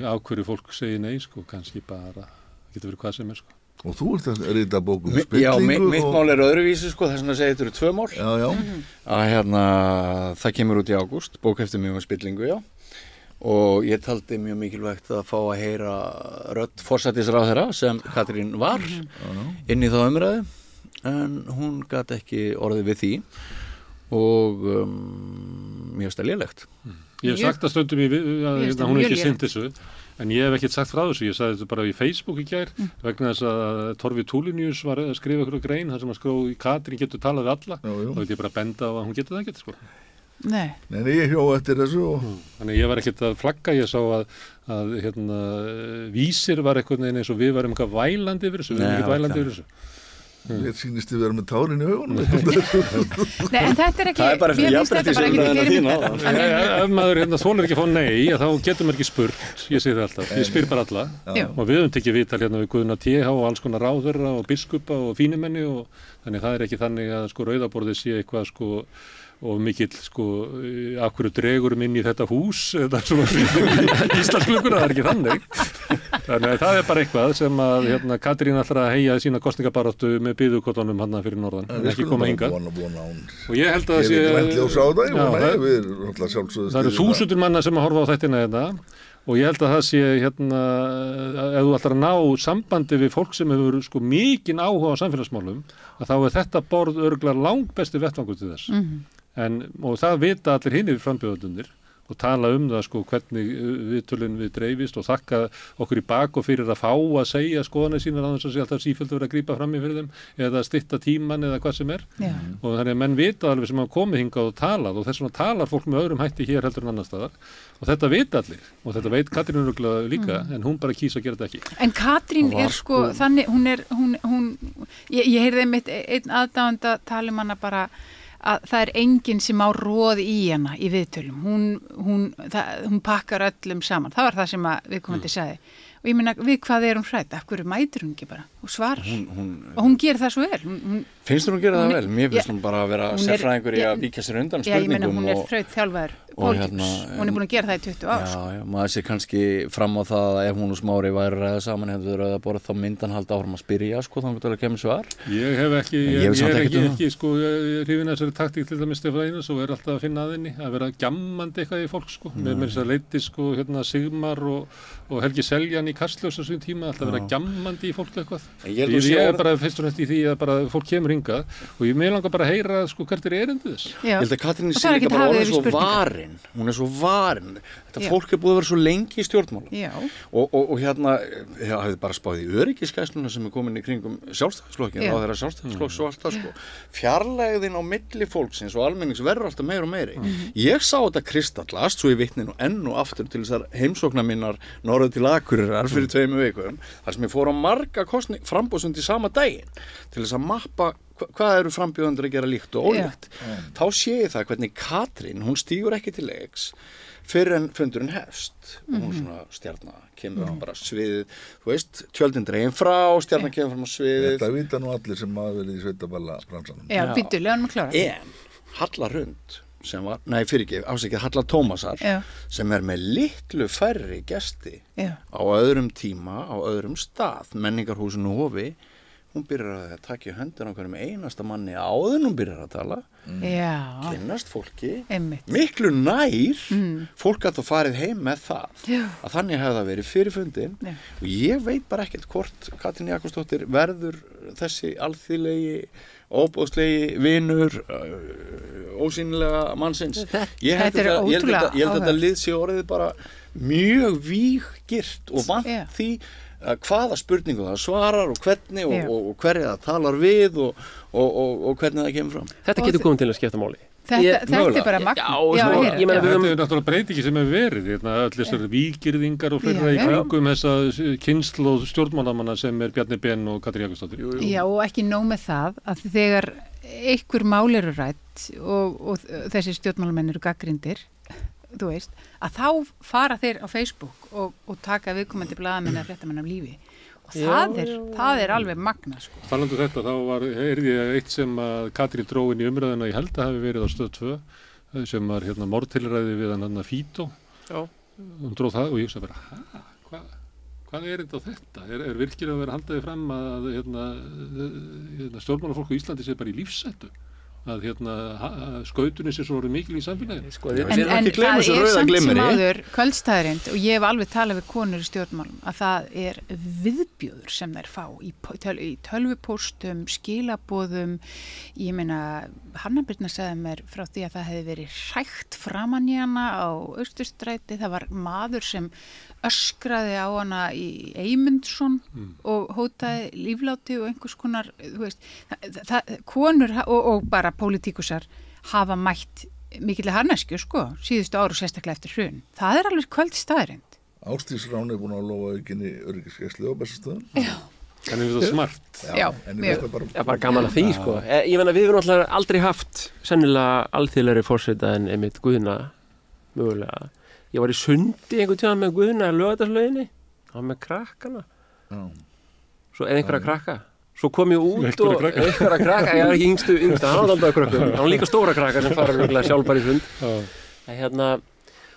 á hverju fólk segir nei kannski bara, getur verið hvað sem sko. Og þú ert að rita bókum spillingu? Já, mitt mál öðruvísi þess vegna segir þetta eru 2 mál. Já. Að það kemur út í ágúst, bók eftir mig spillingu, já. Og ég taldi mjög mikilvægt að fá að heyra rödd forsætisráðherra sem Katrín var inn í þá umræðu en hún gat ekki orðið við því og mjög stælilegt. Ég hef sagt að stundum að hún ekki sinnt þessu en ég hef ekkert sagt frá þessu, ég sagði þetta bara í Facebook í gær vegna þess að Torfi Tulinius var að skrifa ykkur grein þar sem að skróði Katrín getur talað við alla og ég bara benda á að hún getur það ekkert sko. Nei, ég hjó eftir þessu Þannig ég var ekkert að flagga, ég sá að Vísir var eitthvað eins og við varum eitthvað vælandi yfir þessu, við erum ekkert vælandi yfir þessu. Mér sýnist þið vera með tárin í augunum. Nei, en þetta ekki... Það bara fyrir jafnréttisumræðuna þína. Ef maður þolir ekki að fá nei, þá getur maður ekki spurt, ég segi það alltaf. Ég spyr bara alla. Og við höfum tekið viðtal við Guðna TH og alls konar ráðherra og biskupa og fínumenni og þannig það ekki þannig að rauðaborðið sé eitthvað og mikill af hverju dregurum inn í þetta hús þetta svona Íslandsklukkur, það ekki þannig. Þannig að það bara eitthvað sem að Katrín ætlar að heyja sína kosningabaráttu með biðukotunum hann fyrir norðan, ekki koma hingað. Og ég held að það eru 1000 manna sem að horfa á þættina þetta og ég held að það sé ef þú ætlar að ná sambandi við fólk sem hefur mikinn áhuga á samfélagsmálum að þá þetta borð örugglega langbesti vettvangur til þess. Og það vita allir hinir frambjóðendurnir og tala það sko hvernig viðtölin við dreifist og þakka okkur í bak og fyrir að fá að segja skoðanir sínar á þess að sé alltaf sífellt verið að grípa fram í fyrir þeim eða stytta tíman eða hvað sem og þannig að menn vita alveg sem hafa komið hingað og talað og þess vegna talar fólk með öðrum hætti hér heldur en annar staðar og þetta vita allir og þetta veit Katrín örugglega líka en hún bara kýs að gera þetta ekki. En Katrín sko þannig, ég heyrði einmitt einn aðdáanda tala hana bara að það enginn sem á roð í hana í viðtölum, hún pakkar öllum saman, það var það sem við komandi sagði og ég meina við hvað hún hrædd, af hverju mætir hún ekki bara og svarar og hún gerir það svo vel. Finnst hún gera það vel? Mér finnst hún bara að vera sérfræðingur í að víkja sér undan spurningum. Já, ég meina hún þrautþjálfaður pólitíkus, hún búin að gera það í 20 ár. Já, maður sé kannski fram á það að ef hún og Smári væri ræða saman hefðu rauða borð þá myndan halda áfram að spyrja sko þannig að það kemur svar. Ég hef ekki sko hrifin að þessari taktík til dæmis Stefán Einars og alltaf að finna að henni að vera gjammandi eitthvað í fólk sko. Mér þess að leiti sko Sigmar og Helgi Seljan í Kastljóss á þessum tíma alltaf vera gjammandi í fólk eitthvað. Ég er bara fyrst og næst í því að bara fólk kemur hingað og ég langar bara að heyra sko hvert erindið þess. Ég held að Katrín sé líka bara orðin svo varin. Hún svo varin. Þetta fólk búið að vera svo lengi í stjórnmálum. Og hefði bara spáð í öryggisgæsluna sem komin í kringum sjálfstæðisflokkin og þeirra sjálfstæðisflokks og allt það sko. Fjarlægðin á milli fólksins og almennings verður alltaf meira og meiri. Ég sá þetta kristallast svo í vitnin og enn og aftur til þessar heimsóknar mínar norður til Akureyrar fyrir 2 vikum þar sem ég fór á marga framboðsfundi sama daginn til þess að mappa hvað eru frambjóðendur að gera líkt og ólíkt. Þá sé ég það hvernig Katrín, hún stígur ekki til leiks fyrir en fundurinn hefst og hún svona stjarna kemur bara sviðið, þú veist, tjöldin dregin frá, stjarna kemur fram á sviðið. Þetta vita nú allir sem hafa verið í sveitaballa bransanum. Já, byttulega hann klára. En Halla Rund sem var, Halla Tómasar sem með litlu færri gesti á öðrum tíma, á öðrum stað, menningarhúsinu Hofi, hún byrjar að taka í höndin á hverjum einasta manni áður hún byrjar að tala, kynnast fólki, miklu nær, fólk gat að farið heim með það, að þannig hefði það verið fyrir fundin og ég veit bara ekkert hvort Katrín Jakobsdóttir verður þessi alþýðlegi óbóðslegi vinur ósýnilega mannsins. Ég held að þetta lið sé orðið bara mjög víggirt og vant því hvaða spurningu það svarar og hvernig og hverja það talar við og hvernig það kemur fram. Þetta getur komið til að skipta máli. Þetta er bara magn. Þetta er náttúrulega breytingi sem hefur verið öll þessar vígirðingar og fleira í kringum þessa kynslóð stjórnmálamanna sem Bjarni Ben og Katrín Jakobsdóttir. Já, og ekki nóg með það að þegar einhver mál eru rædd og þessi stjórnmálamenn eru gagnrýndir, þú veist, að þá fara þeir á Facebook og taka viðkomandi blaðamenn eða fréttamenn af lífi. Og það er alveg magna sko. Talandi þetta, þá heyrði ég eitt sem að Katrín dró inn í umræðuna, ég held að hafi verið á Stöð 2 sem var mordtilræði við hann Fító. Hún dró það og ég sagði bara, hvað er þetta á þetta? Er virkilega að vera haldaði fram að stjórnmálafólk á Íslandi sé bara í lífshættu? Að skautunni sé svo mikil í samfélaginu. En það er samt sem áður kvöldstæðurind og ég hef alveg talað við konur í stjórnmálum að það er viðbjóður sem þær fá í tölvupóstum, skilaboðum. Ég meina, Hanna Birna sagði mér frá því að það hefði verið hrækt framan í hana á Austurstræti. Það var maður sem öskraði á hana í Eymundsson og hótaði lífláti og einhvers konar, þú veist, konur og bara pólitíkusar hafa mætt mikilvæg harnesku sko, síðustu áru sérstaklega eftir hrun. Það er alveg kvöldstæðurind. Ásdís Rán er búin að lofa aukinni öryggisgæslu á Bessastöðum. Já. Þannig að það er smart. Já, bara gaman að því sko. Ég meina við erum alltaf aldrei haft sennilega alþýðlegri forseta en einmitt Guðna mögulega. Ég var í Sundi einhvern tíma með Guðna í Laugardalslauginni, hann var með krakkana. Svo einhverja krakka. Svo kom ég út og einhverja krakka, ég var ekki yngsta, hann var alltaf krökkum. Hann var líka stóra krakka sem fara sjálfbar í Sund.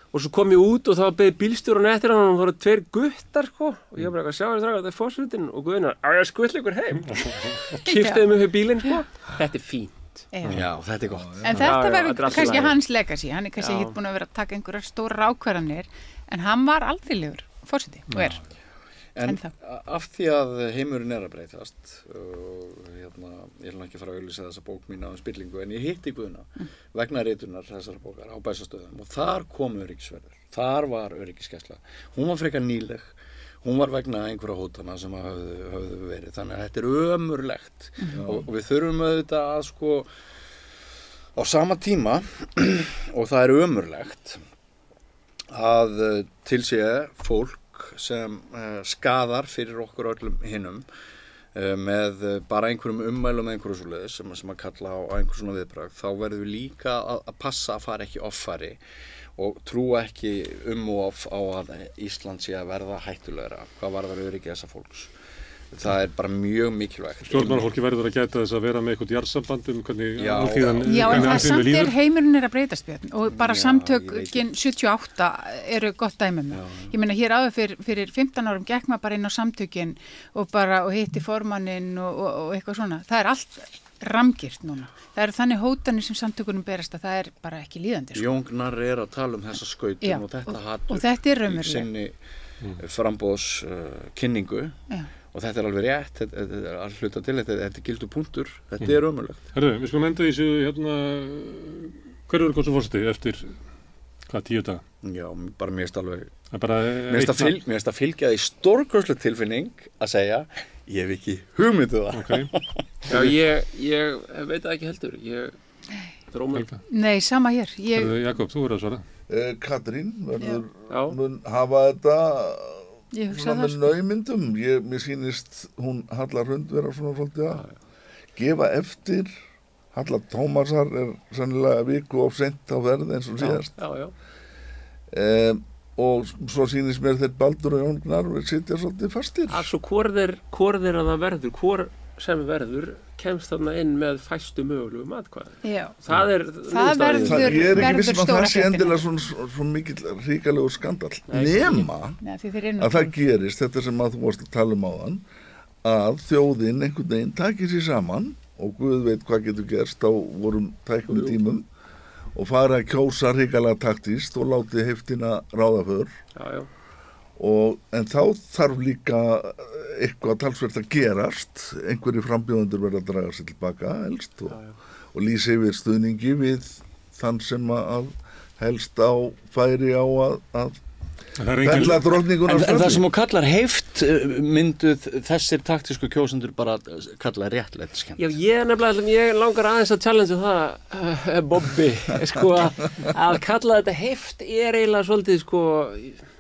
Og svo kom ég út og þá beði bílstjórun eftir hann og það voru 2 guttar sko. Og ég bara sjá þetta er forsetinn og Guðna, ég skutla ykkur heim. Kiptaði mig fyrir bílinn sko. Þetta er fínt. Já, þetta er gott. En þetta verður kannski hans legacy, hann er kannski ekki búin að vera að taka einhverjar stórar ákvarðanir, en hann var alþýðlegur forseti og er. En af því að heimurinn að breytast ég vil ekki fara að auglýsa þessa bók mína spillingu, en ég hitti Guðna vegna ritunar þessara bókar á Bessastöðum og þar kom öryggisverður, þar var öryggisgæsla, hún var frekar nýleg, hún var vegna einhverja hótana sem höfðu verið, þannig að þetta ömurlegt og við þurfum auðvitað að sko á sama tíma og það ömurlegt að til sé fólk sem skadar fyrir okkur öllum hinum með bara einhverjum ummælum einhverju svoleiðis sem að kalla á einhver svona viðbragð, þá verðum við líka að passa að fara ekki offari og trúa ekki of á að Ísland sé að verða hættulegra hvað varðar öryggi þessa fólks. Það bara mjög mikilvægt. Stjórnmálafólki verður að gæta þess að vera með eitthvað jarðsamband hvernig alþýðan... Já, en það samt heimurinn að breytast Björn og bara samtökin 78 eru gott dæmi með. Ég meina hér áður fyrir 15 árum gekk maður bara inn á samtökin og hitti formanninn og eitthvað svona. Það allt ramgirt núna. Það þannig hótanir sem samtökunum berast að það bara ekki líðandi. Jóngnar að tala þessa skautum og þetta hatur og þetta raunverulega. Í sinni framboðskynningu. Og þetta alveg rétt, þetta að hluta til, þetta gildur punktur, þetta ömurlegt. Herðu, við skulum enda í þessu, hver eru kostum forseti eftir, 10 daga? Já, bara mér finnst að fylgja því stórkostleg tilfinning að segja, ég hef ekki hugmyndu það. Okay. Já, ég veit það ekki heldur, Nei, sama hér. Jakob, þú verður að svara. Katrín, mun hafa þetta... með naumyndum, mér sýnist hún Halla Hrund vera svona svolítið að gefa eftir. Halla Tómasar sennilega viku of seint á verð eins og síðast og svo sýnist mér þeir Baldur og Jóngnar sitja svolítið fastir. Svo hvor þeir að það verður, hvor sem verður kemst þarna inn með fæstu mögulegum atkvæði. Það verður ekki vissum að það sé endilega svo mikill ríkalegur skandall nema að það gerist þetta sem að þú varst að tala áðan að þjóðin einhvern veginn takir sér saman og Guð veit hvað getur gerst á vorum tæknum tímum og fara að kjósa ríkalega taktist og láti heiftina ráða för. En þá þarf líka eitthvað talsvert að gerast, einhverjir frambjóðendur verða að draga sig tilbaka helst og lýsa yfir stuðningi við þann sem að helst á færi á að fella drottninguna. En það sem þú kallar heift mynduð þessir taktísku kjósendur bara kalla réttlætiskennd. Já, ég langar aðeins að challenge það, Bobby, að kalla þetta heift eiginlega svolítið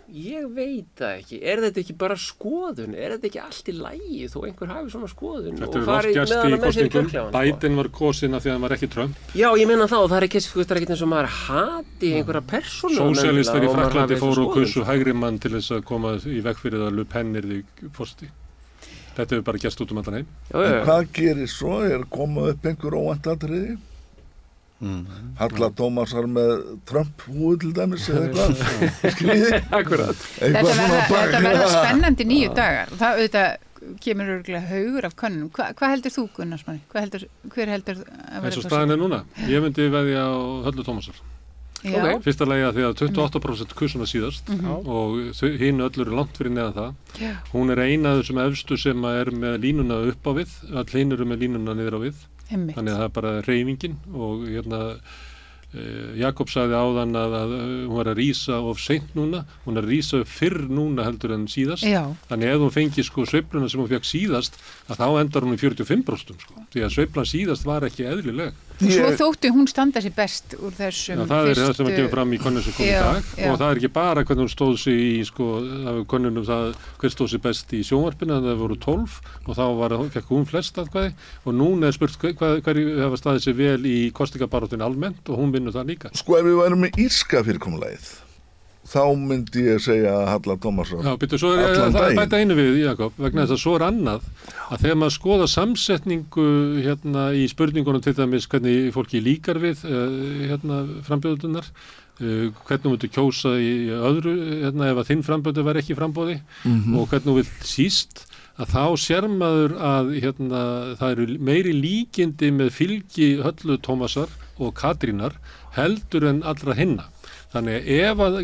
ég veit það ekki, þetta ekki bara skoðun, þetta ekki allt í lagi þó einhver hafi svona skoðun og farið með hana með sér í kjörklefann? Biden var kosin af því að hann var ekki Trump. Já, ég meina það og það ekki eins og maður hati einhverja persónu. Sósíalistar í Frakklandi fóru og kussu hægri mann til þess að koma í veg fyrir að Le Pen yrði forseti. Þetta hefur bara gerst út allan heim. En hvað gerir svo? Koma upp einhver óvænt atriði? Halla Tómasar með Trump húi til dæmis eða eitthvað Akkurat. Þetta verða spennandi 9 dagar og það auðvitað kemur örgulega haugur af könnum. Hvað heldur þú Gunnar Smári? Hver heldur að vera svo staðan núna? Ég myndi veðja á Höllu Tómasar. Fyrsta lagi að því að 28% kursuna síðast og hinn öllur langt fyrir neðan það. Hún eina af þessum efstu sem með línuna upp á við, all hinn með línuna niður á við. Þannig að það bara hreyfingin og Jakob sagði áðan að hún var að rísa of seint núna, hún er að rísa fyrr núna heldur en síðast. Þannig ef hún fengi sveifluna sem hún fekk síðast að þá endar hún í 45% því að sveiflan síðast var ekki eðlileg. Svo þótti hún standa sér best úr þessum fyrstu... Það það sem að gefa fram í könnun sem kom í dag og það ekki bara hvernig hún stóð sig í könnunum það hver stóð sig best í sjónvarpinu en það voru 12 og þá fekk hún flest atkvæði og núna spurt hverju hafa staðið sig vel í kosningabaráttunni almennt og hún vinnur það líka. Ef við værum með írska fyrirkomulagið þá myndi ég segja að Halla Tómasar svo það bæta einu við Jakob vegna þess að svo annað að þegar maður skoða samsetningu í spurningunum til dæmis hvernig fólki líkar við frambjóðunnar hvernig þú myndir kjósa í öðru ef að þinn frambjóður var ekki í framboði og hvernig þú vilt síst að þá sér maður að það eru meiri líkindi með fylgi Höllu Tómasar og Katrínar heldur en allra hinna. Þannig ef að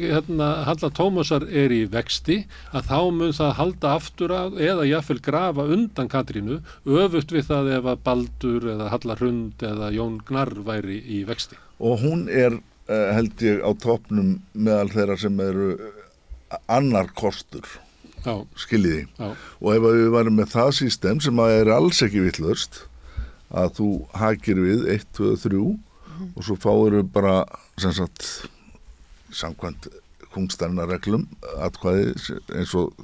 Halla Tómasar í vexti að þá mun það halda aftur að eða jafnvel grafa undan Katrínu öfugt við það ef að Baldur eða Halla Hrund eða Jón Gnarr væri í vexti. Og hún held ég á toppnum meðal þeirra sem eru annar kostur. Já. Skiljiði. Já. Og ef við varum með það system sem að alls ekki vitlaust að þú hakir við 1, 2, 3 og svo fáir við bara sem sagt samkvæmt kungstæðinarreglum atkvæði eins og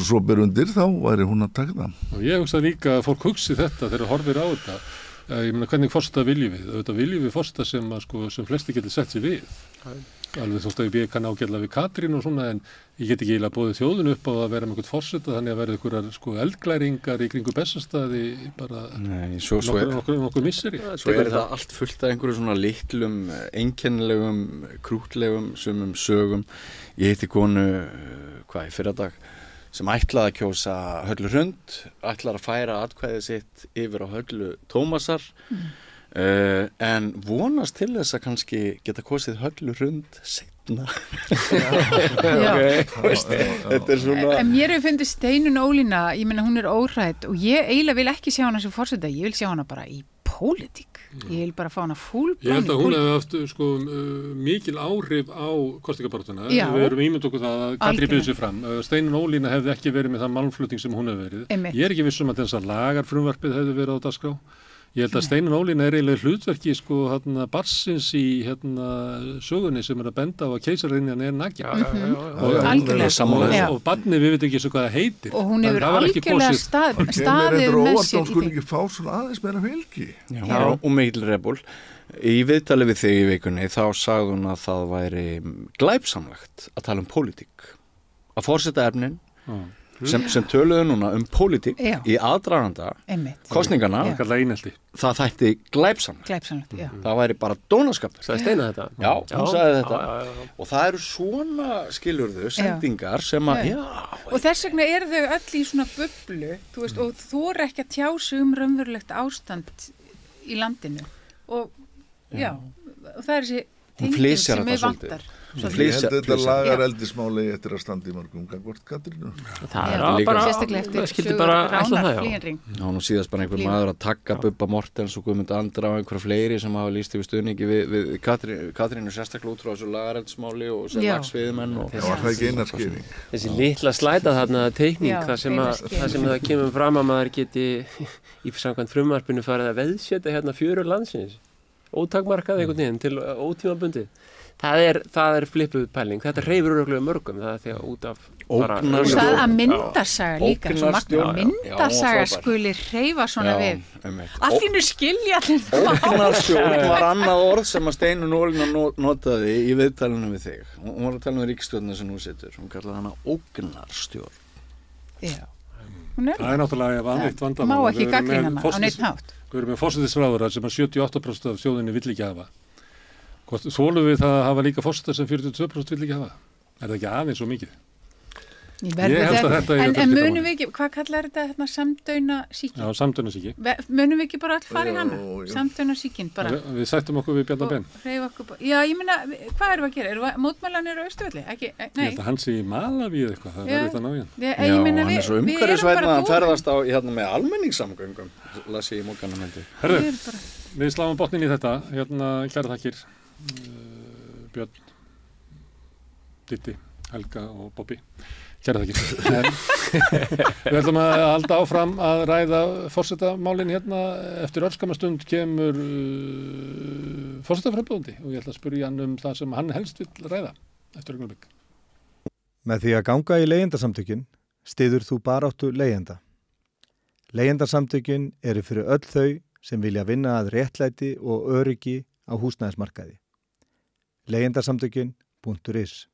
svo ber undir þá væri hún að taka það. Og ég hugsa líka að fólk hugsi þetta þegar horfir á þetta. Ég meina hvernig forseta viljum við? Þetta viljum við forseta sem flesti getur sett sér við. Alveg þótt að ég kann ágætlega við Katrín og svona en ég get ekki eiginlega boðið þjóðinu upp á að vera með eitthvað forseta þannig að verða einhverjar eldglæringar í kringu Bessastaði bara nokkuð misseri. Svo það allt fullt af einhverju svona litlum, einkennilegum, krútlegum sumum sögum. Ég hitti konu í fyrradag sem ætlaði að kjósa Höllu Hrund, ætlaði að færa atkvæðið sitt yfir á Höllu Tómasar en vonast til þess að kannski geta kosið Höllu Hrund seinna. Þetta svona... En mér hefur fundið Steinunn Ólína, ég meina hún óhrædd og ég eiginlega vil ekki sjá hana sem forseta, ég vil sjá hana bara í pólitík. Ég vil bara fá hana fullblóð. Ég held að hún hefði haft mikil áhrif á kosningabarátuna. Við erum ímynd okkur það að Katrín býður sig fram. Steinunn Ólína hefði ekki verið með það málflutning sem hún hefði verið. Einmitt. Ég ekki viss að þessar lagarfrumvarpið hefði verið á dagskrá. Ég held að Steinunn Ólína eiginlega hlutverki barsins í sögunni sem að benda á að keisarinn nakinn. Og barnið við veitum ekki svo hvað það heitir. Og hún hefur algjörlega staðið með sér. Hún skulle ekki fá svona aðeins meira fylgi. Já, og mikil rebul. Í viðtali við þig í vikunni þá sagði hún að það væri glæpsamlegt að tala pólitík. Að forseta efnin sem töluðu núna pólitík í aðdraganda kosningarna það þætti glæpsamlegt. Það væri bara dónaskapur. Sagði Steina þetta? Já, hún sagði þetta. Og það eru svona, skilurðu, sendingar sem að, og þess vegna eru þau öll í svona bublu, þú veist, og þú ekki að tjá sig raunverulegt ástand í landinu. Og og það þessi tenging sem vantar. Ég held að þetta lagar eldismáli eftir að standa í mörgum gangvort Katrínu. Það bara skildi bara ætla það, já. Nú síðast bara einhver maður að taka Bubba Mortens og Guðmund Andra og einhverja fleiri sem hafa lýst yfir stuðningi við Katrínu sérstaklega út frá þessu lagar eldismáli og sem lagsviðmenn. Það var það ekki einarskýring. Þessi litla slæta þarna teikning, það sem það kemur fram að maður geti í samkvæmt frumvarpinu farið að veðsetja fjörur landsins. Ótakmarkað einhvern veginn til ótímabundið. Það er flippuð pæling. Þetta hreyfir örugglega mörgum. Það er því að út af bara... Og það að myndasaga líka. Myndasaga skuli hreyfa svona við. Allir skilja allir. Ógnarstjórn var annað orð sem að Steinunn Ólína notaði í viðtalinu við þig. Hún var að tala um ríkisstjórnina sem hún situr. Hún kallaði hana ógnarstjórn. Já. Það er náttúrulega vanlíkt vandamál. Má ekki gagnrýna hana á neitt hátt. Við erum með forsætisráðherra sem að 78% af þjóðinni vill ekki hafa. Þolum við það að hafa líka forseta sem 42% vill ekki hafa? Er það ekki aðeins svo mikið? En munum við ekki, hvað kallar þetta samdaunasýki? Já, samdaunasýki. Munum við ekki bara all fara í hana? Samdaunasýkin bara. Við sættum okkur við Bjarna Ben. Já, ég meina, hvað erum við að gera? Eru mótmælanir á Austurvelli? Nei. Ég held að hann sé í Malaví eða eitthvað, það verður þetta náðin. Já, hann er svo umhverfisvænna að ferðast á með almenningssamgöngum, las ég í mókanum heldur. Herðu, við sláum botnin í þetta, kæra þakkir, Björn, Ditti, Helga og Bobby. Kæra þakkir. Við ætlum að halda áfram að ræða forsetamálin eftir örskamastund kemur forsetaframbjóðandi og ég ætla að spyrja hann það sem hann helst vill ræða eftir augnablik. Með því að ganga í leigjendasamtökin styður þú baráttu leigjenda. Leigjendasamtökin eru fyrir öll þau sem vilja vinna að réttlæti og öryggi á húsnæðismarkaði. Leigjendasamtökin.is